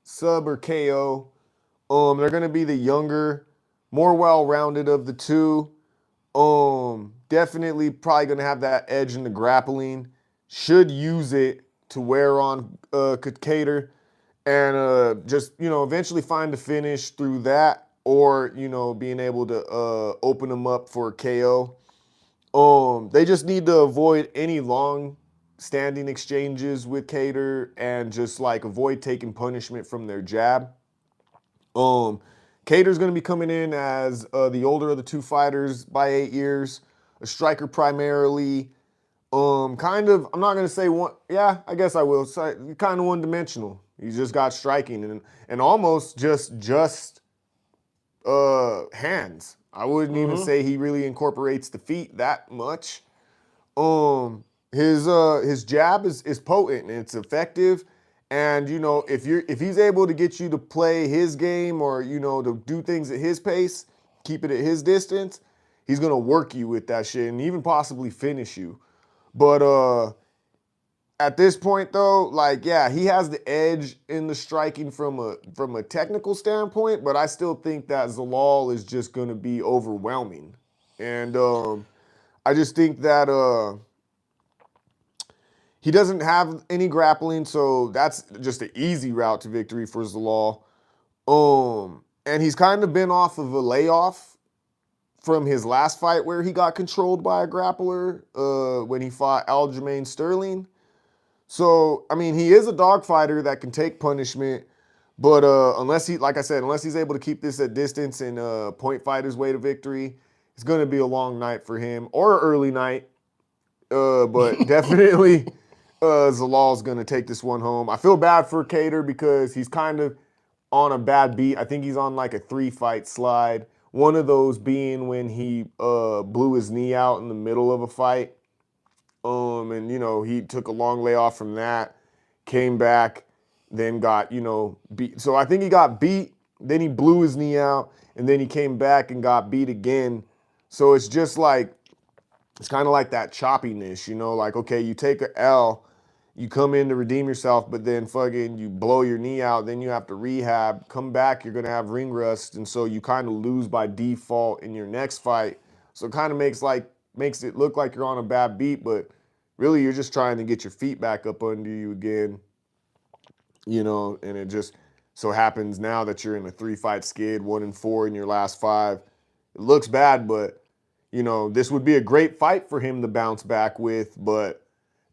Sub or KO. They're going to be the younger, more well-rounded of the two. Definitely probably going to have that edge in the grappling. Should use it to wear on Kattar and just, eventually find a finish through that or, being able to open them up for a KO. They just need to avoid any long standing exchanges with Kattar and just like avoid taking punishment from their jab. Kattar's going to be coming in as the older of the two fighters by 8 years, a striker primarily. I'm not going to say one, yeah, I guess I will. So, kind of one-dimensional. He's just got striking and almost just hands. I wouldn't even say he really incorporates the feet that much. His jab is potent and it's effective. And if he's able to get you to play his game or to do things at his pace, keep it at his distance, he's gonna work you with that shit and even possibly finish you. But at this point though, like he has the edge in the striking from a technical standpoint, but I still think that Zalal is just gonna be overwhelming. And I just think that he doesn't have any grappling, so that's just an easy route to victory for Zalal. And he's kind of been off of a layoff from his last fight where he got controlled by a grappler when he fought Aljamain Sterling. So, I mean, he is a dogfighter that can take punishment, but unless he's able to keep this at distance and point fight his way to victory, it's going to be a long night for him, or an early night. But definitely Zalal's going to take this one home. I feel bad for Kattar because he's kind of on a bad beat. I think he's on like a 3-fight slide. One of those being when he blew his knee out in the middle of a fight. And he took a long layoff from that, came back, then got, beat. So I think he got beat, then he blew his knee out, and then he came back and got beat again. So it's just like, it's kind of like that choppiness, like, okay, you take a L, you come in to redeem yourself, but then fucking you blow your knee out, then you have to rehab, come back, you're gonna have ring rust, and so you kind of lose by default in your next fight. So it kind of makes it look like you're on a bad beat, but really you're just trying to get your feet back up under you again, and it just so happens now that you're in a 3-fight skid, 1-4 in your last 5. It looks bad, but this would be a great fight for him to bounce back with, but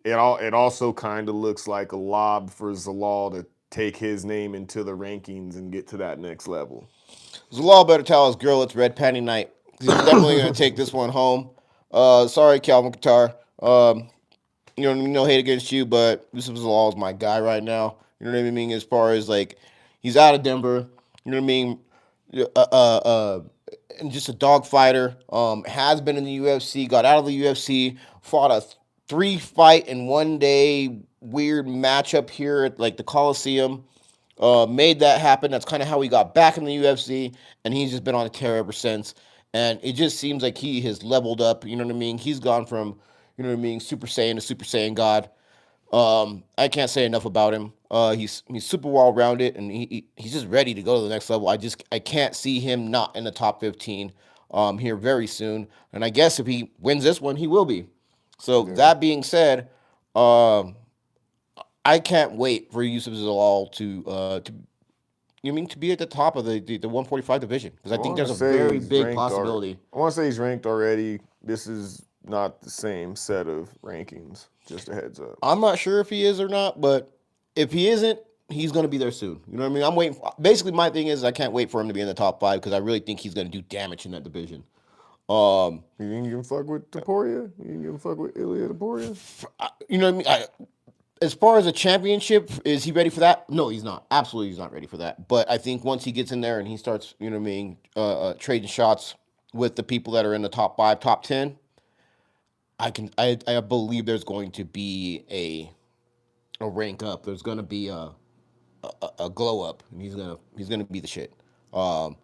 it also kind of looks like a lob for Zalal to take his name into the rankings and get to that next level. Zalal better tell his girl it's red panty night. He's definitely going to take this one home. Sorry, Calvin Qatar. No hate against you, but Yusuf Zalal is my guy right now. You know what I mean? As far as like, he's out of Denver. You know what I mean? And just a dog fighter. Has been in the UFC. Got out of the UFC. Fought a 3-fight in 1 day weird matchup here at like the Coliseum. Made that happen. That's kind of how he got back in the UFC, and he's just been on a tear ever since. And it just seems like he has leveled up. You know what I mean? He's gone from, Super Saiyan to Super Saiyan God. I can't say enough about him. He's super well rounded, and he's just ready to go to the next level. I can't see him not in the top 15 here very soon. And I guess if he wins this one, he will be. So that being said, I can't wait for Yusuf Zalal to be at the top of the 145 division, because I think there's a very big possibility. I want to say he's ranked already. This is not the same set of rankings. Just a heads up. I'm not sure if he is or not, but if he isn't, he's going to be there soon. You know what I mean? I'm waiting. Basically, my thing is I can't wait for him to be in the top 5, because I really think he's going to do damage in that division. You think you can fuck with Topuria? You think you can fuck with Ilya Topuria? You know what I mean? As far as a championship, is he ready for that? No, he's not. Absolutely, he's not ready for that. But I think once he gets in there and he starts, trading shots with the people that are in the top 5, top 10, I believe there's going to be a rank up. There's going to be a glow up, and he's gonna be the shit. So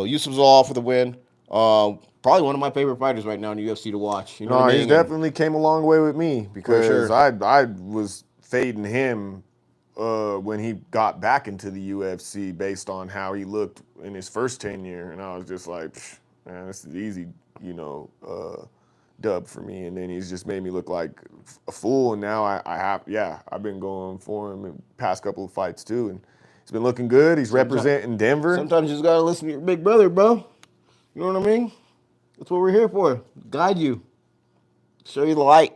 Yusuf Zalal for the win. Probably one of my favorite fighters right now in the UFC to watch. You know what I mean? He's definitely came a long way with me, because I was fading him when he got back into the UFC based on how he looked in his first tenure, and I was just like, man, this is easy, dub for me. And then he's just made me look like a fool, and now I've been going for him in the past couple of fights too, and he's been looking good. He's representing Denver. Sometimes you just gotta listen to your big brother, bro. You know what I mean? That's what we're here for. Guide you. Show you the light.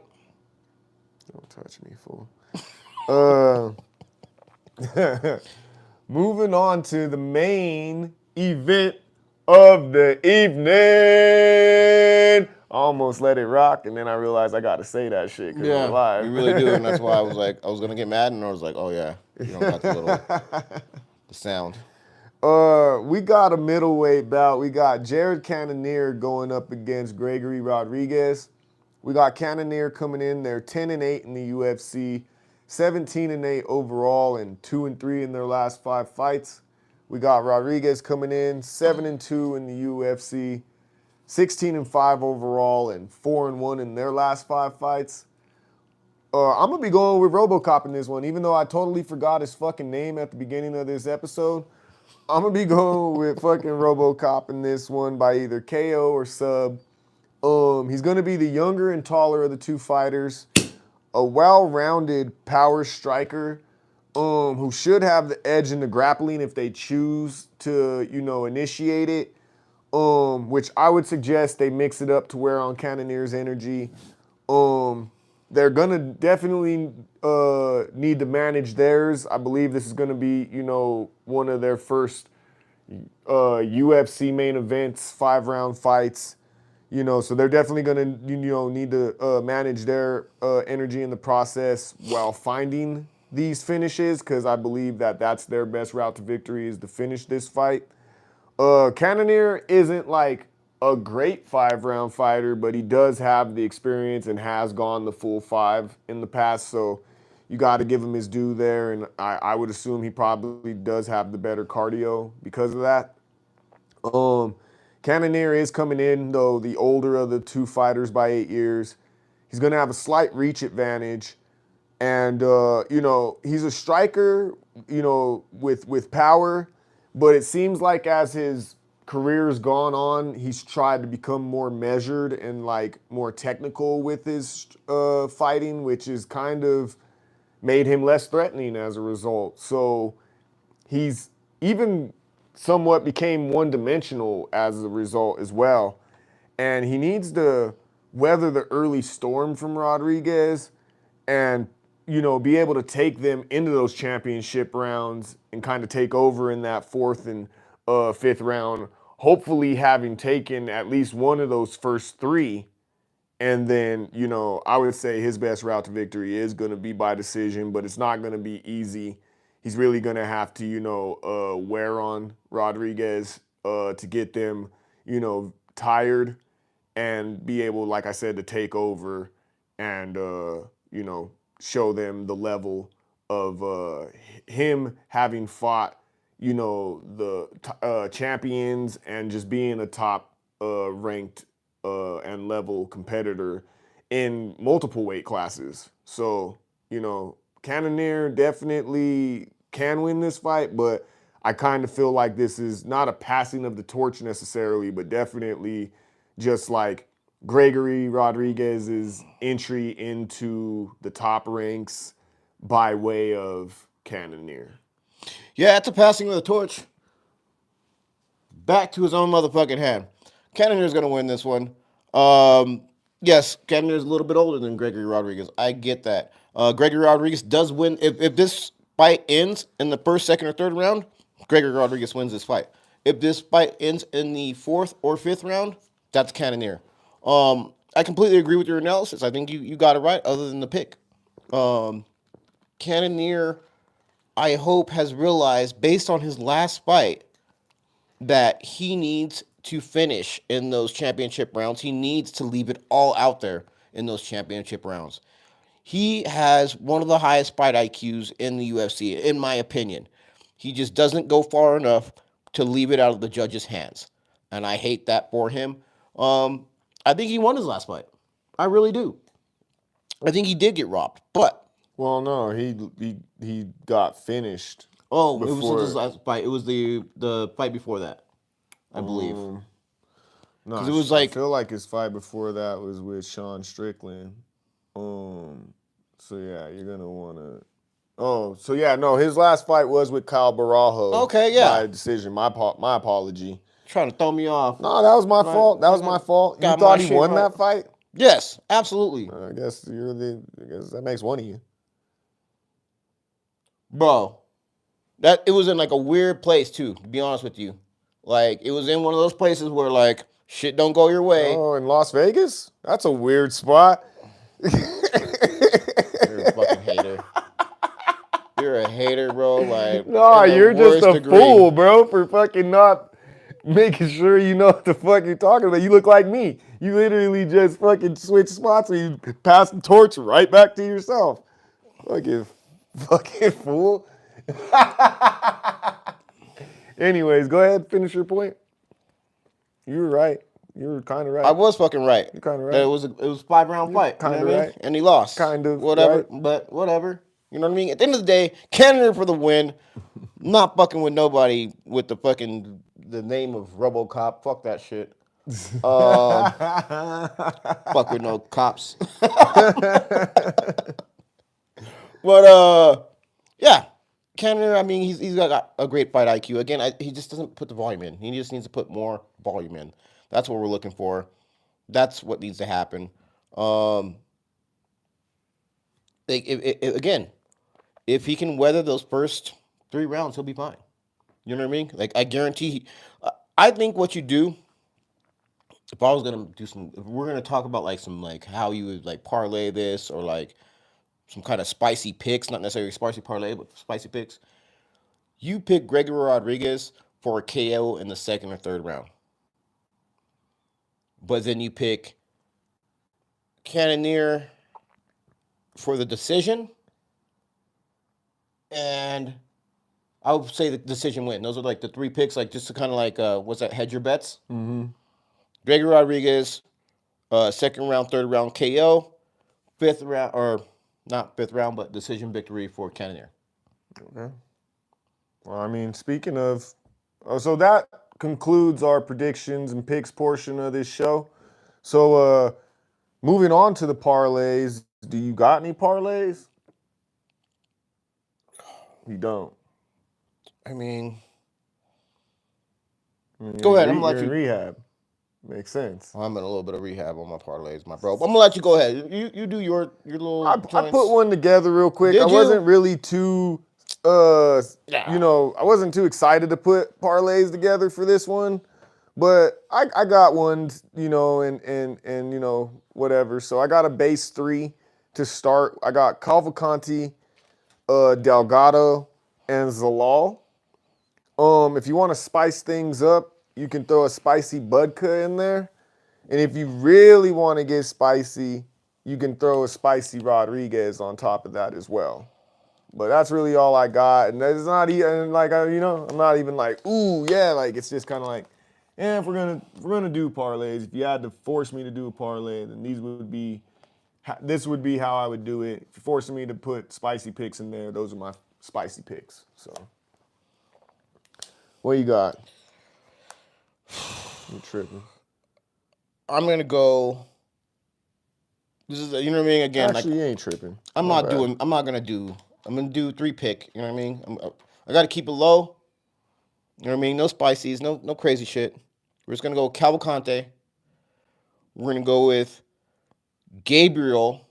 Don't touch me, fool. Moving on to the main event of the evening. I almost let it rock, and then I realized I got to say that shit because we're live. You really do, and that's why I was like, I was going to get mad, and I was like, oh, yeah, you don't got the sound. We got a middleweight bout. We got Jared Cannonier going up against Gregory Rodrigues. We got Cannonier coming in. They're 10-8 in the UFC, 17-8 overall, and 2-3 in their last 5 fights. We got Rodrigues coming in 7-2 in the UFC, 16-5 overall, and 4-1 in their last 5 fights. I'm gonna be going with RoboCop in this one, even though I totally forgot his fucking name at the beginning of this episode. I'm gonna be going with fucking RoboCop in this one by either KO or sub. He's gonna be the younger and taller of the 2 fighters, a well-rounded power striker, who should have the edge in the grappling if they choose to, initiate it. Which I would suggest they mix it up to wear on Cannonier's energy. They're gonna definitely need to manage theirs. I believe this is gonna be, one of their first UFC main events, 5-round fights. So they're definitely gonna, need to manage their energy in the process while finding these finishes, because I believe that that's their best route to victory, is to finish this fight. Cannonier isn't like a great 5-round fighter, but he does have the experience and has gone the full 5 in the past, so you got to give him his due there, and I would assume he probably does have the better cardio because of that. Cannonier is coming in, though, the older of the 2 fighters by 8 years. He's going to have a slight reach advantage. And he's a striker, with power, but it seems like as his career's gone on, he's tried to become more measured and like more technical with his fighting, which is kind of made him less threatening as a result. So he's even somewhat became one-dimensional as a result as well. And he needs to weather the early storm from Rodriguez and be able to take them into those championship rounds and kind of take over in that fourth and fifth round, hopefully having taken at least one of those first three. And then, I would say his best route to victory is going to be by decision, but it's not going to be easy. He's really going to have to, wear on Rodriguez to get them, tired and be able, like I said, to take over and, show them the level of him having fought, the champions and just being a top ranked and level competitor in multiple weight classes. So, Cannonier definitely can win this fight, but I kind of feel like this is not a passing of the torch necessarily, but definitely just like Gregory Rodriguez's entry into the top ranks by way of Cannonier. Yeah, it's a passing of the torch back to his own motherfucking hand. Cannonier's going to win this one. Yes, Cannonier's a little bit older than Gregory Rodrigues. I get that. Gregory Rodrigues does win. If this fight ends in the first, second, or third round, Gregory Rodrigues wins this fight. If this fight ends in the fourth or fifth round, that's Cannonier. I completely agree with your analysis. I think you got it right, other than the pick. Cannonier, I hope, has realized, based on his last fight, that he needs to finish in those championship rounds. He needs to leave it all out there in those championship rounds. He has one of the highest fight IQs in the UFC, in my opinion. He just doesn't go far enough to leave it out of the judges' hands. And I hate that for him. I think he won his last fight. I really do. I think he did get robbed. But Well, no, he got finished. it wasn't his last fight. It was the fight before that, I believe. No, Because it was like, I feel like his fight before that was with Sean Strickland. So yeah, you're gonna wanna. Oh, so yeah, no, his last fight was with Kyle Barajo. Okay, yeah. By decision. My apology. trying to throw me off. No, that was my fault. That was my fault. You thought he won that fight? Yes, absolutely. I guess that makes one of you. Bro, that it was in like a weird place too, to be honest with you. Like, it was in one of those places where like shit don't go your way. Oh, in Las Vegas? That's a weird spot. You're a fucking hater. You're a hater, bro. Like, no, you're just a fool, bro, for fucking not making sure you know what the fuck you're talking about. You look like me. You literally just fucking switch spots and you pass the torch right back to yourself. Fucking fool. Anyways, go ahead, finish your point. You were right. You were kind of right. I was fucking right. You're kind of right. It was a 5-round fight. Kind of right. And he lost. Kind of. Whatever. Right. But whatever. You know what I mean? At the end of the day, Canada for the win. Not fucking with nobody with the name of RoboCop. Fuck that shit. Fuck with no cops. But yeah, Canada. I mean, he's got a great fight IQ. Again, he just doesn't put the volume in. He just needs to put more volume in. That's what we're looking for. That's what needs to happen. Again, if he can weather those first 3 rounds, he'll be fine. You know what I mean? Like, I guarantee. I think what you do. If I was gonna do if we're gonna talk about like some like how you would like parlay this or like some kind of spicy picks, not necessarily spicy parlay, but spicy picks. You pick Gregory Rodrigues for a KO in the second or third round. But then you pick Cannonier for the decision. And I would say the decision win. Those are like the 3 picks, like just to kind of like, what's that, hedge your bets? Mm-hmm. Gregory Rodrigues, second round, third round KO. Fifth round, or Not 5th round, but decision victory for Cannonier. Okay. Well, I mean, speaking of, so that concludes our predictions and picks portion of this show. So, moving on to the parlays, do you got any parlays? You don't. I mean, You're go ahead. I'm gonna you're let in you. rehab. Makes sense. I'm in a little bit of rehab on my parlays, my bro. I'm gonna let you go ahead. You do your little I joints. put one together real quick. I Did you? wasn't really too, Yeah. I wasn't too excited to put parlays together for this one, but I got one, and whatever. So I got a base 3 to start. I got Cavalcanti, Delgado, and Zalal. If you want to spice things up, you can throw a spicy Budka in there. And if you really want to get spicy, you can throw a spicy Rodrigues on top of that as well. But that's really all I got. And it's not even like, I'm not even like, ooh, yeah, like it's just kind of like, yeah, if we're gonna do parlays, if you had to force me to do a parlay, then this would be how I would do it. If you're forcing me to put spicy picks in there, those are my spicy picks. So, what you got? You tripping? I'm gonna go. This is you know what I mean. Again, Actually, you ain't tripping. I'm My not bad. doing. I'm not gonna do. I'm gonna do 3 pick. You know what I mean. I got to keep it low. You know what I mean. No spices. No crazy shit. We're just gonna go Cavalcante. We're gonna go with Gabriel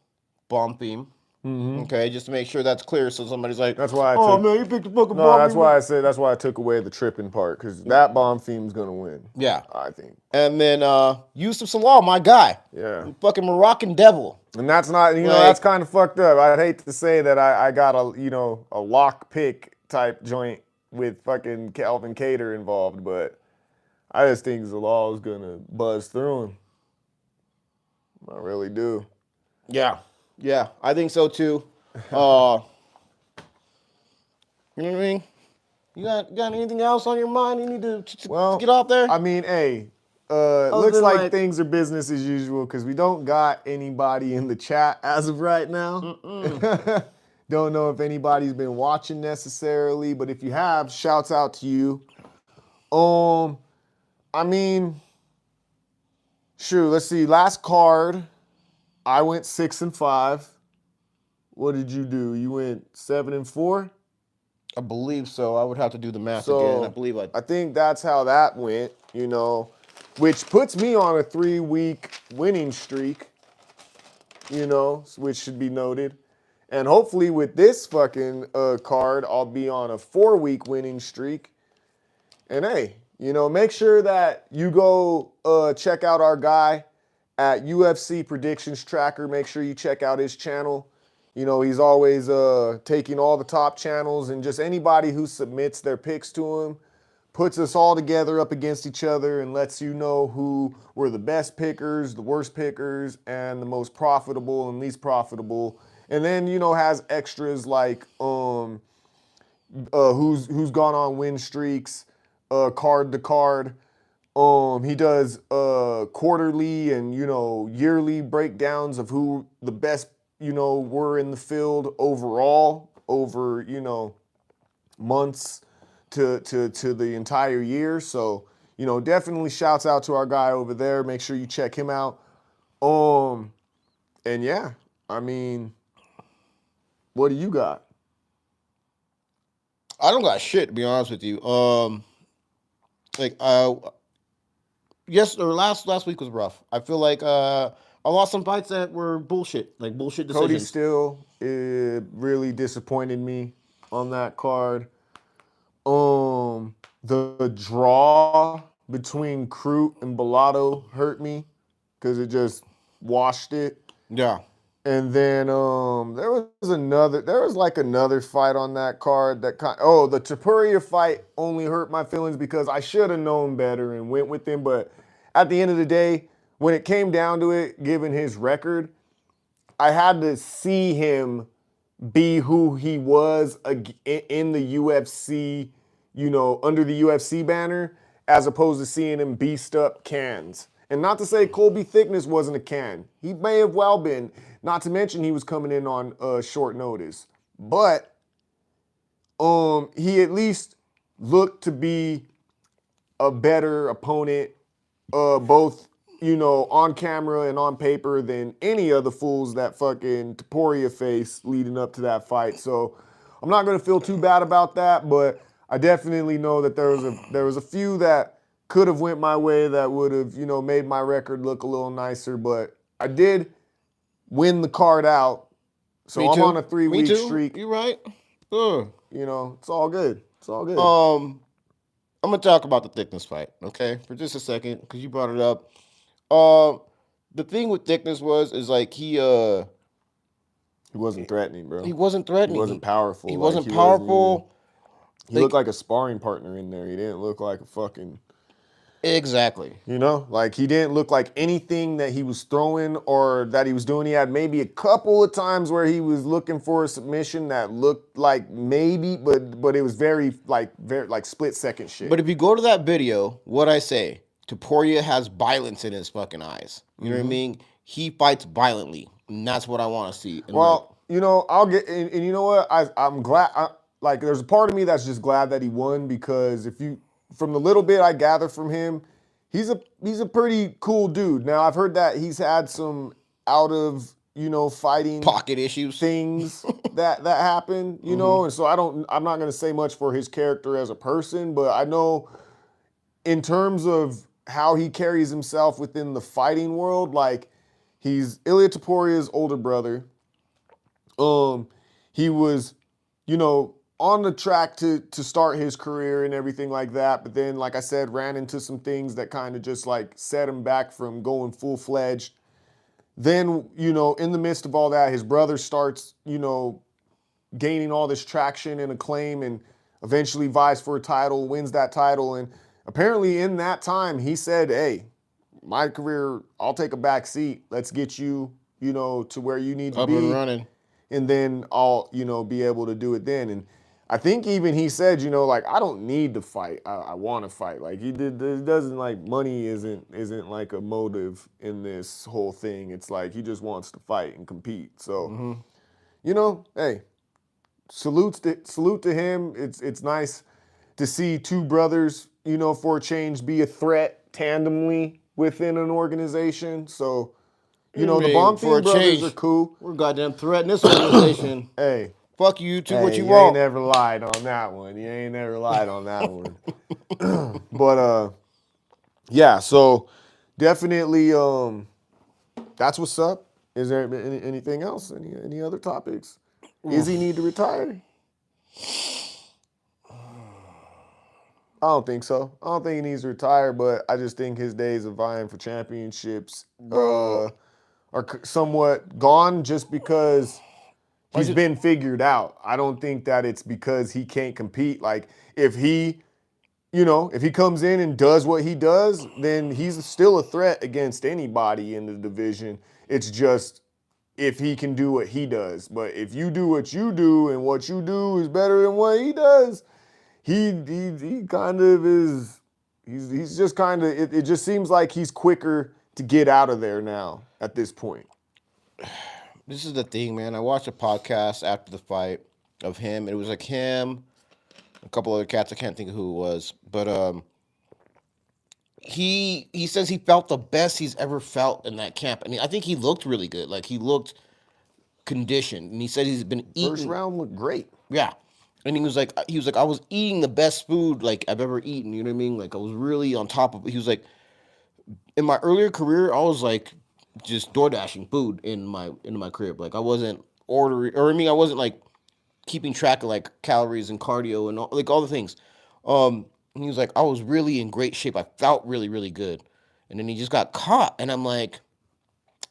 bomb theme. Okay, just to make sure that's clear, so somebody's like, That's why I "Oh took. man, you picked the fucking No, bomb that's theme." why I said. That's why I took away the tripping part because that bomb theme's gonna win. Yeah, I think. and then Yusuf Salal, my guy, Yeah, fucking Moroccan devil. and that's not. Like, That's kind of fucked up. I'd hate to say that I got a lock pick type joint with fucking Calvin Cater involved, but I just think Zalal's gonna buzz through him. I really do. Yeah, I think so too. Uh, you know what I mean? You got anything else on your mind you need to get out there? I mean, hey, looks like things are business as usual because we don't got anybody in the chat as of right now. Don't know if anybody's been watching necessarily, but if you have, shouts out to you. I mean, sure. Let's see. Last card, I went 6-5. What did you do? You went 7-4. I believe so. I would have to do the math So again. I believe I think that's how that went, which puts me on a 3-week winning streak, which should be noted. And hopefully with this fucking card, I'll be on a 4-week winning streak. And hey, make sure that you go check out our guy at UFC Predictions Tracker. Make sure you check out his channel. He's always taking all the top channels and just anybody who submits their picks to him, puts us all together up against each other and lets you know who were the best pickers, the worst pickers, and the most profitable and least profitable. And then, has extras like who's gone on win streaks, card to card. He does quarterly and yearly breakdowns of who the best were in the field overall over months to the entire year. So definitely shouts out to our guy over there. Make sure you check him out. And yeah, I mean, what do you got? I don't got shit, to be honest with you. Last week was rough. I feel like I lost some fights that were bullshit, like bullshit decisions. Cody Still really disappointed me on that card. The draw between Crute and Bellato hurt me because it just washed it. Yeah. And then there was another fight on that card that the Topuria fight only hurt my feelings because I should have known better and went with him. But at the end of the day, when it came down to it, given his record, I had to see him be who he was in the UFC, under the UFC banner, as opposed to seeing him beast up cans. And not to say Colby Thickness wasn't a can. He may have well been. Not to mention he was coming in on short notice. But he at least looked to be a better opponent, both, on camera and on paper than any of the fools that fucking Topuria faced leading up to that fight. So I'm not gonna feel too bad about that, but I definitely know that there was a few that could have went my way that would have, made my record look a little nicer. But I did win the card out. So Me I'm too. on a 3-week Me too. streak. You're right. Ugh. It's all good. It's all good. I'm gonna talk about the thickness fight, okay, for just a second, because you brought it up. The thing with thickness is like He wasn't threatening, bro. he wasn't threatening. He wasn't powerful. He Like, wasn't powerful. He looked like a sparring partner in there. He didn't look like a fucking... Exactly. Like he didn't look like anything that he was throwing or that he was doing. He had maybe a couple of times where he was looking for a submission that looked like maybe, but it was very split second shit. But if you go to that video, what I say, Topuria has violence in his fucking eyes. You know what I mean? He fights violently, and that's what I want to see. And I'll get, and you know what? I'm glad. There's a part of me that's just glad that he won, because from the little bit I gather from him, he's a pretty cool dude. Now I've heard that he's had some out of fighting pocket issues things that happen, and so I'm not gonna say much for his character as a person, but I know in terms of how he carries himself within the fighting world, like he's Ilia Topuria's older brother. He was, on the track to start his career and everything like that. But then, like I said, ran into some things that kind of just like set him back from going full-fledged. Then, in the midst of all that, his brother starts, gaining all this traction and acclaim, and eventually vies for a title, wins that title. And apparently in that time, he said, hey, my career, I'll take a back seat. Let's get you, to where you need to be. Up and running. And then I'll, be able to do it then. And I think even he said, I don't need to fight. I want to fight. Like he did, it doesn't like money isn't like a motive in this whole thing. It's like he just wants to fight and compete. So, hey, salute to him. It's nice to see two brothers, for a change, be a threat tandemly within an organization. So, the Bonfield brothers are cool. We're goddamn threatening this organization. Hey. Fuck you, too, what you You want. ain't never lied on that one. You ain't never lied on that one. But, yeah, so definitely that's what's up. Is there anything else? Any other topics? Does he need to retire? I don't think so. I don't think he needs to retire, but I just think his days of vying for championships are somewhat gone, just because he's been figured out. I don't think that it's because he can't compete. Like if he comes in and does what he does, then he's still a threat against anybody in the division. It's just if he can do what he does. But if you do what you do and what you do is better than what he does, he kind of is. He's just kind of. It just seems like he's quicker to get out of there now at this point. This is the thing, man. I watched a podcast after the fight of him. It was like him, a couple other cats. I can't think of who it was, but he says he felt the best he's ever felt in that camp, and I think he looked really good. Like he looked conditioned, and he said he's been eating. First round looked great. Yeah, and he was like, I was eating the best food like I've ever eaten. You know what I mean? Like I was really on top of it. He was like, in my earlier career, I was like just door dashing food into my crib. Like I wasn't ordering, I wasn't like keeping track of like calories and cardio and all the things. And he was like, I was really in great shape. I felt really, really good. And then he just got caught. And I'm like,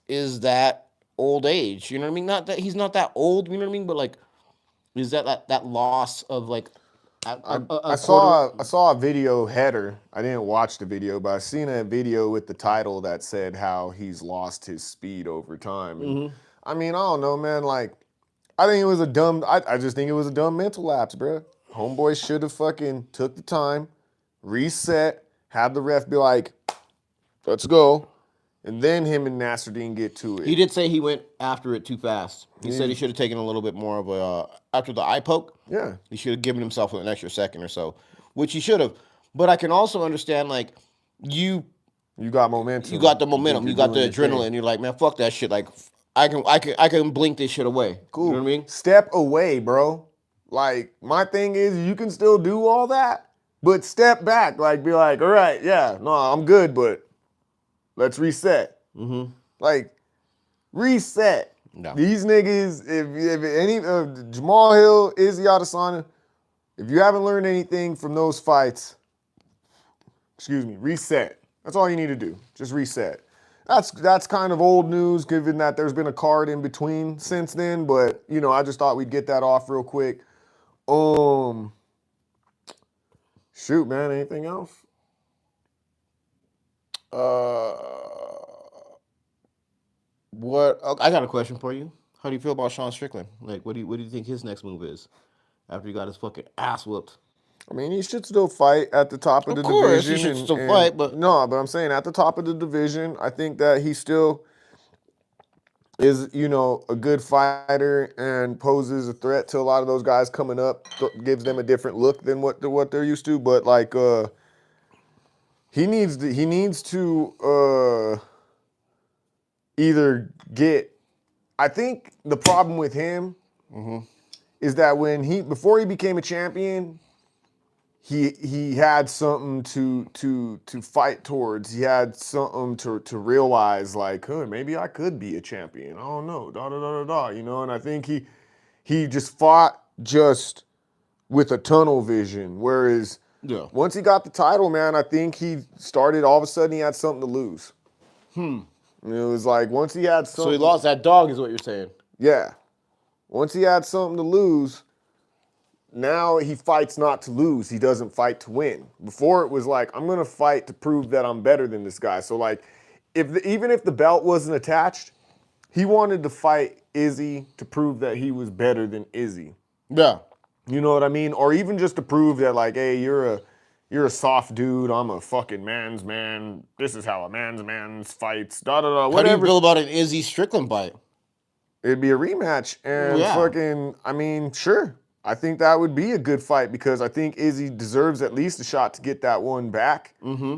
is that old age? You know what I mean? Not that he's not that old, you know what I mean? But like, is that loss of like I saw a video header. I didn't watch the video, but I seen a video with the title that said how he's lost his speed over time. And, I mean, I don't know, man. Like, I think it was I just think it was a dumb mental lapse, bro. Homeboy should have fucking took the time, reset, had the ref be like, let's go. and then him and Nasruddin get to it. He did say he went after it too fast. He said he should have taken a little bit more of a after the eye poke. Yeah. He should have given himself an extra second or so, which he should have. But I can also understand like you got momentum. you got the momentum, you got the adrenaline. Thing. You're like, man, fuck that shit. Like I can blink this shit away. Cool. You know what I mean? Step away, bro. Like my thing is, you can still do all that, but step back. Like be like, all right, yeah, no, I'm good, but let's reset. Mm-hmm. Like reset. No. These niggas, if any Jamal Hill, Izzy Adesanya, if you haven't learned anything from those fights, reset. That's all you need to do. Just reset. That's kind of old news, given that there's been a card in between since then. But I just thought we'd get that off real quick. Shoot, man. Anything else? What? I got a question for you. How do you feel about Sean Strickland? Like, what do you think his next move is after he got his fucking ass whooped? I mean, he should still fight at the top of the division. Of course, he should still fight, but but I'm saying at the top of the division, I think that he still is, a good fighter and poses a threat to a lot of those guys coming up. Gives them a different look than what they're used to. But like, he needs to either get. I think the problem with him is that before he became a champion, he had something to fight towards. He had something to realize, like, maybe I could be a champion. I don't know, and I think he just fought just with a tunnel vision. Whereas once he got the title, man, I think he started, all of a sudden he had something to lose. And it was like once he had something. So he lost that dog, is what you're saying? Yeah. Once he had something to lose, now he fights not to lose. He doesn't fight to win. Before it was like, I'm going to fight to prove that I'm better than this guy. So like, even if the belt wasn't attached, he wanted to fight Izzy to prove that he was better than Izzy. Yeah. You know what I mean? Or even just to prove that like, hey, you're a soft dude. I'm a fucking man's man. This is how a man's fights. Whatever. How do you feel about an Izzy Strickland fight? It'd be a rematch. And sure. I think that would be a good fight because I think Izzy deserves at least a shot to get that one back. Mm-hmm.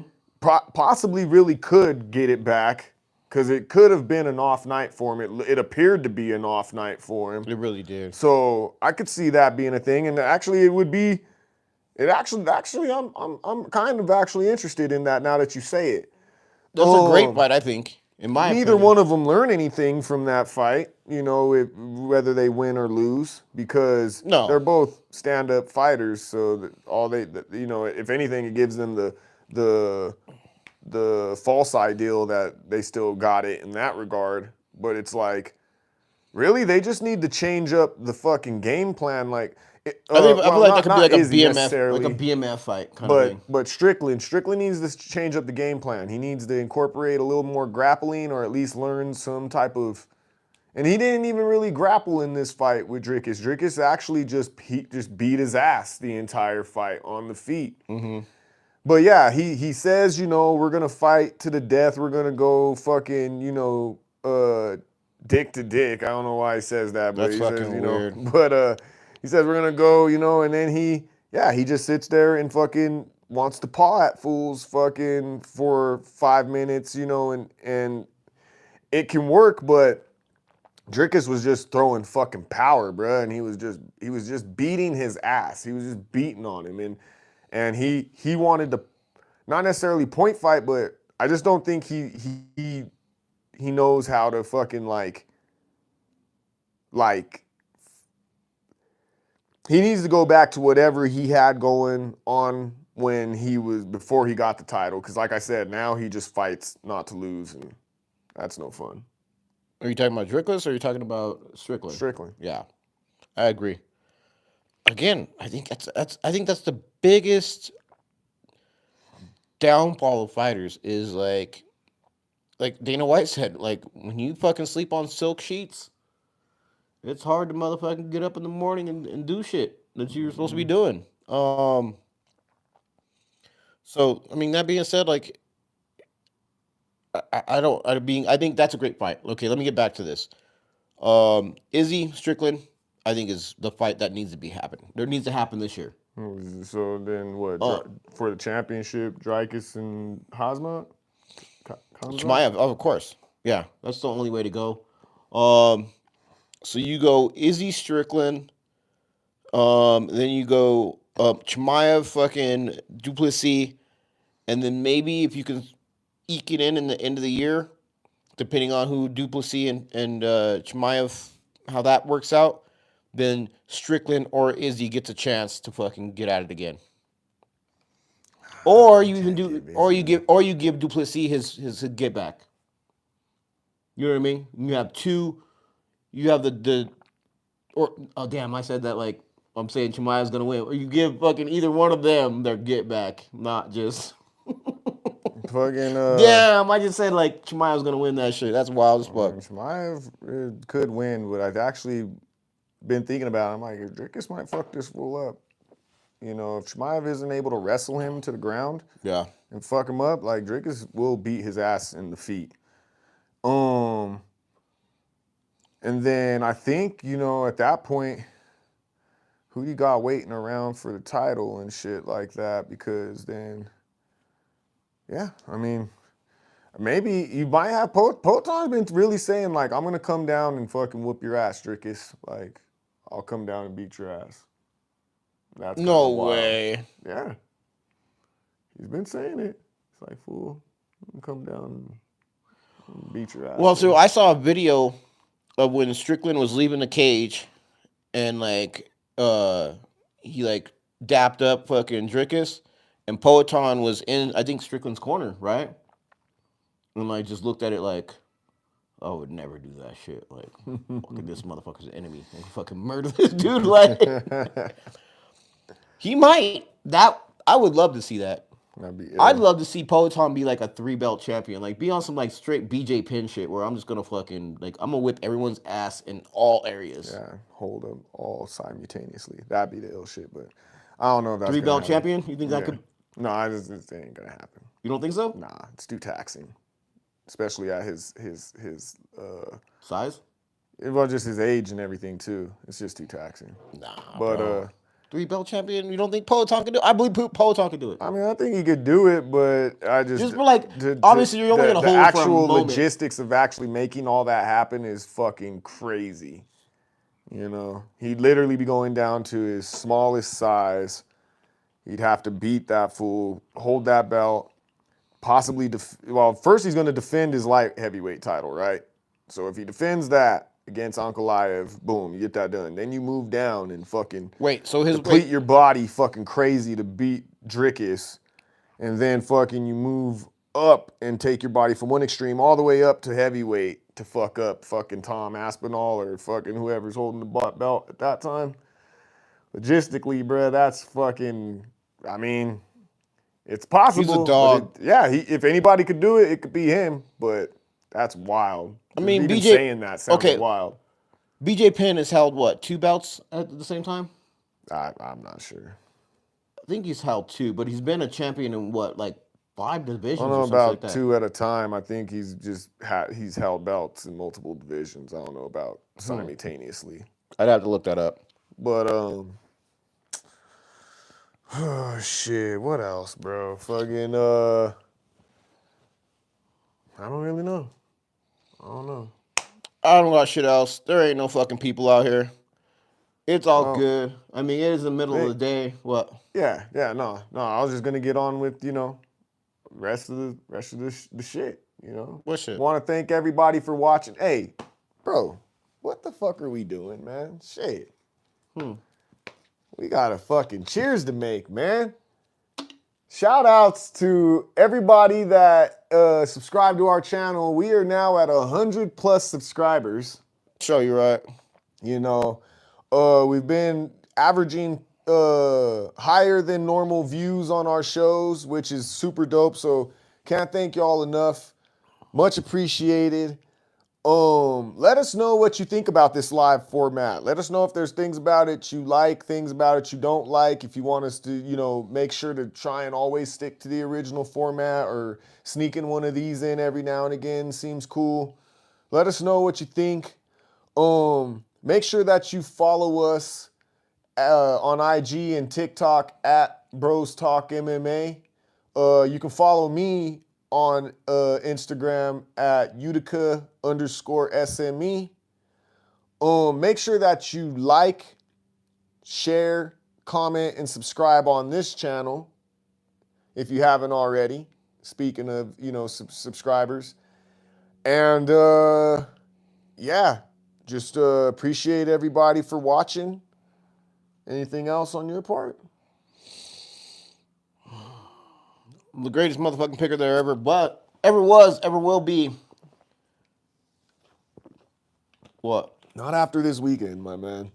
Possibly really could get it back because it could have been an off night for him. It appeared to be an off night for him. It really did. So I could see that being a thing. And actually, it would be. It actually, I'm kind of actually interested in that now that you say it. That's a great fight, I think. In my neither opinion. one of them learn anything from that fight, whether they win or lose, because they're both stand-up fighters. So if anything, it gives them the false ideal that they still got it in that regard. But it's like, really, they just need to change up the fucking game plan. Like, I feel like that could be like a BMF fight kind of thing. But Strickland needs to change up the game plan. He needs to incorporate a little more grappling, or at least learn some type of. And he didn't even really grapple in this fight with Dricus. Dricus actually just beat his ass the entire fight on the feet. Mm-hmm. But yeah, he says, we're gonna fight to the death. We're gonna go fucking, dick to dick. I don't know why he says that, but that's fucking weird. But he says we're gonna go, and then he just sits there and fucking wants to paw at fools fucking for 5 minutes, and it can work, but Dricus was just throwing fucking power, bro, and he was just beating his ass. He was just beating on him, and he wanted to not necessarily point fight, but I just don't think he knows how to fucking like he needs to go back to whatever he had going on before he got the title. Because like I said, now he just fights not to lose, and that's no fun. Are you talking about Dricus or are you talking about Strickland? Strickland. Yeah, I agree. Again, I think that's the biggest downfall of fighters is like Dana White said, like when you fucking sleep on silk sheets, it's hard to motherfucking get up in the morning and do shit that you're supposed to be doing. So, I mean, that being said, like, I think that's a great fight. Okay, let me get back to this. Izzy Strickland, I think is the fight that needs to be happening. There needs to happen this year. So then what? Uh, For the championship, Dricus and Hazmat? Khamzat? Chimaev, of course. Yeah, that's the only way to go. Um, so you go Izzy Strickland, then you go Chimaev, fucking Duplessis, and then maybe if you can eke it in the end of the year, depending on who Duplessis and Chimaev, how that works out, then Strickland or Izzy gets a chance to fucking get at it again. Or you even do, or you give Duplessis his get back. You know what I mean? You have two. You have the or oh damn, I said that like I'm saying Chimaev's gonna win. Or you give fucking either one of them their get back, not just. Fucking Damn, I just said like Chimaev's gonna win that shit. That's wild as fuck. Chimaev could win, but I've actually been thinking about it. I'm like, Dricus might fuck this fool up. You know, if Chimaev isn't able to wrestle him to the ground Yeah. and fuck him up, like Dricus will beat his ass in the feet. And then I think, you know, at that point, who you got waiting around for the title and shit like that? Because then, yeah, I mean, maybe you might have Poton's been really saying like, I'm gonna come down and fucking whoop your ass, Dricus. Like, I'll come down and beat your ass. That's No wild. way. Yeah, he's been saying it. It's like, fool, come down and beat your ass. Well, so I saw a video of when Strickland was leaving the cage, and like he like dapped up fucking Dricus, and Poeton was in I think Strickland's corner, right? And like just looked at it like, I would never do that shit. Like, fucking this motherfucker's an enemy. I can fucking murder this dude. Like, he might. That I would love to see that. That'd be I'd love to see Poeton be like a 3-belt champion. Like, be on some like straight BJ Penn shit where I'm just gonna fucking like I'm gonna whip everyone's ass in all areas. Yeah, hold them all simultaneously. That'd be the ill shit, but I don't know if that's 3-belt champion? You think that could? No, I just it ain't gonna happen. You don't think so? Nah, it's too taxing, especially at his Size? well, just his age and everything too. It's just too taxing. Nah, But bro. 3-belt champion? You don't think Poeton can do it? I believe Poeton can do it. I mean, I think he could do it, but I just for like obviously you're only gonna hold the for a actual moment. logistics of actually making all that happen is fucking crazy. You know, he'd literally be going down to his smallest size. He'd have to beat that fool, hold that belt, possibly first he's going to defend his light heavyweight title, right? So if he defends that against Ankalaev, boom, you get that done. Then you move down and fucking deplete your body fucking crazy to beat Dricus, and then fucking you move up and take your body from one extreme all the way up to heavyweight to fuck up fucking Tom Aspinall or fucking whoever's holding the belt at that time. Logistically, bruh, that's fucking, I mean, it's possible. He's a dog. If anybody could do it, it could be him, but that's wild. I mean, even BJ saying that sounds wild. BJ Penn has held what, 2 belts at the same time? I'm not sure. I think he's held 2, but he's been a champion in what, like 5 divisions? I don't know or something about like that. 2 at a time. I think he's just he's held belts in multiple divisions. I don't know about simultaneously. I'd have to look that up. But oh shit, what else, bro? Fucking I don't really know. I don't know. I don't got shit else. There ain't no fucking people out here. It's all good. I mean, it is the middle of the day. What? Yeah, no. I was just gonna get on with rest of the shit. You know. What shit? Want to thank everybody for watching. Hey, bro, what the fuck are we doing, man? Shit. We got a fucking cheers to make, man. Shout outs to everybody that subscribed to our channel. We are now at 100+ subscribers. Show you right. You know, we've been averaging higher than normal views on our shows, which is super dope. So can't thank y'all enough. Much appreciated. Let us know what you think about this live format. Let us know if there's things about it you like, things about it you don't like. If you want us to, make sure to try and always stick to the original format or sneaking one of these in every now and again seems cool. Let us know what you think. Make sure that you follow us on IG and TikTok at Bros Talk MMA. You can follow me on Instagram at Utica_SME. Make sure that you like, share, comment, and subscribe on this channel if you haven't already. Speaking of, subscribers. And yeah, just appreciate everybody for watching. Anything else on your part? The greatest motherfucking picker there ever was, ever will be. What? Not after this weekend, my man.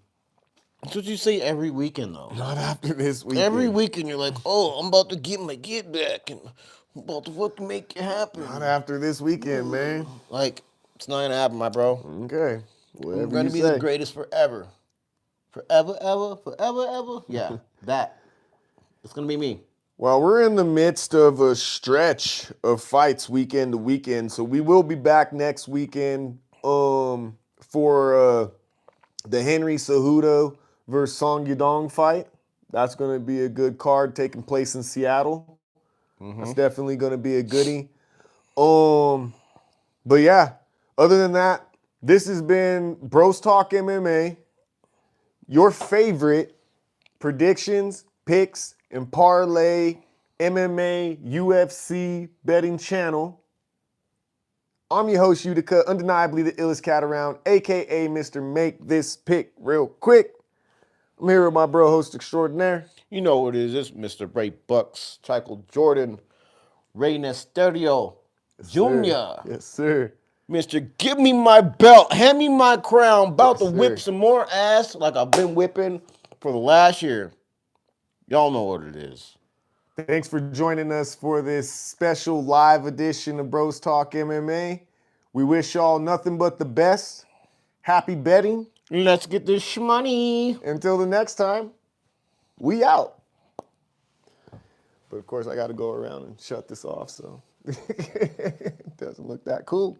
That's what you say every weekend, though. Not after this weekend. Every weekend you're like, oh, I'm about to get my get back and I'm about to fucking make it happen. Not after this weekend, man. Like, it's not gonna happen, my bro. Okay. Whatever I'm gonna be the greatest forever. Forever, ever, forever, ever. Yeah, that. It's gonna be me. Well, we're in the midst of a stretch of fights weekend to weekend, so we will be back next weekend for the Henry Cejudo versus Song Yadong fight. That's going to be a good card taking place in Seattle. That's definitely going to be a goodie. But yeah, other than that, this has been Bros Talk MMA, your favorite predictions, picks, and parlay MMA, UFC betting channel. I'm your host, Utica, undeniably the illest cat around, aka Mr. Make This Pick Real Quick. I'm here with my bro host extraordinaire. You know what it is. It's Mr. Ray Bucks, Michael Jordan, Ray Nesterio, Jr. Yes, sir. Mr. Give me my belt, hand me my crown, about Yes, to whip sir. some more ass like I've been whipping for the last year. Y'all know what it is. Thanks for joining us for this special live edition of Bros Talk MMA. We wish y'all nothing but the best. Happy betting. Let's get this shmoney. Until the next time, we out. But of course, I got to go around and shut this off, so it doesn't look that cool.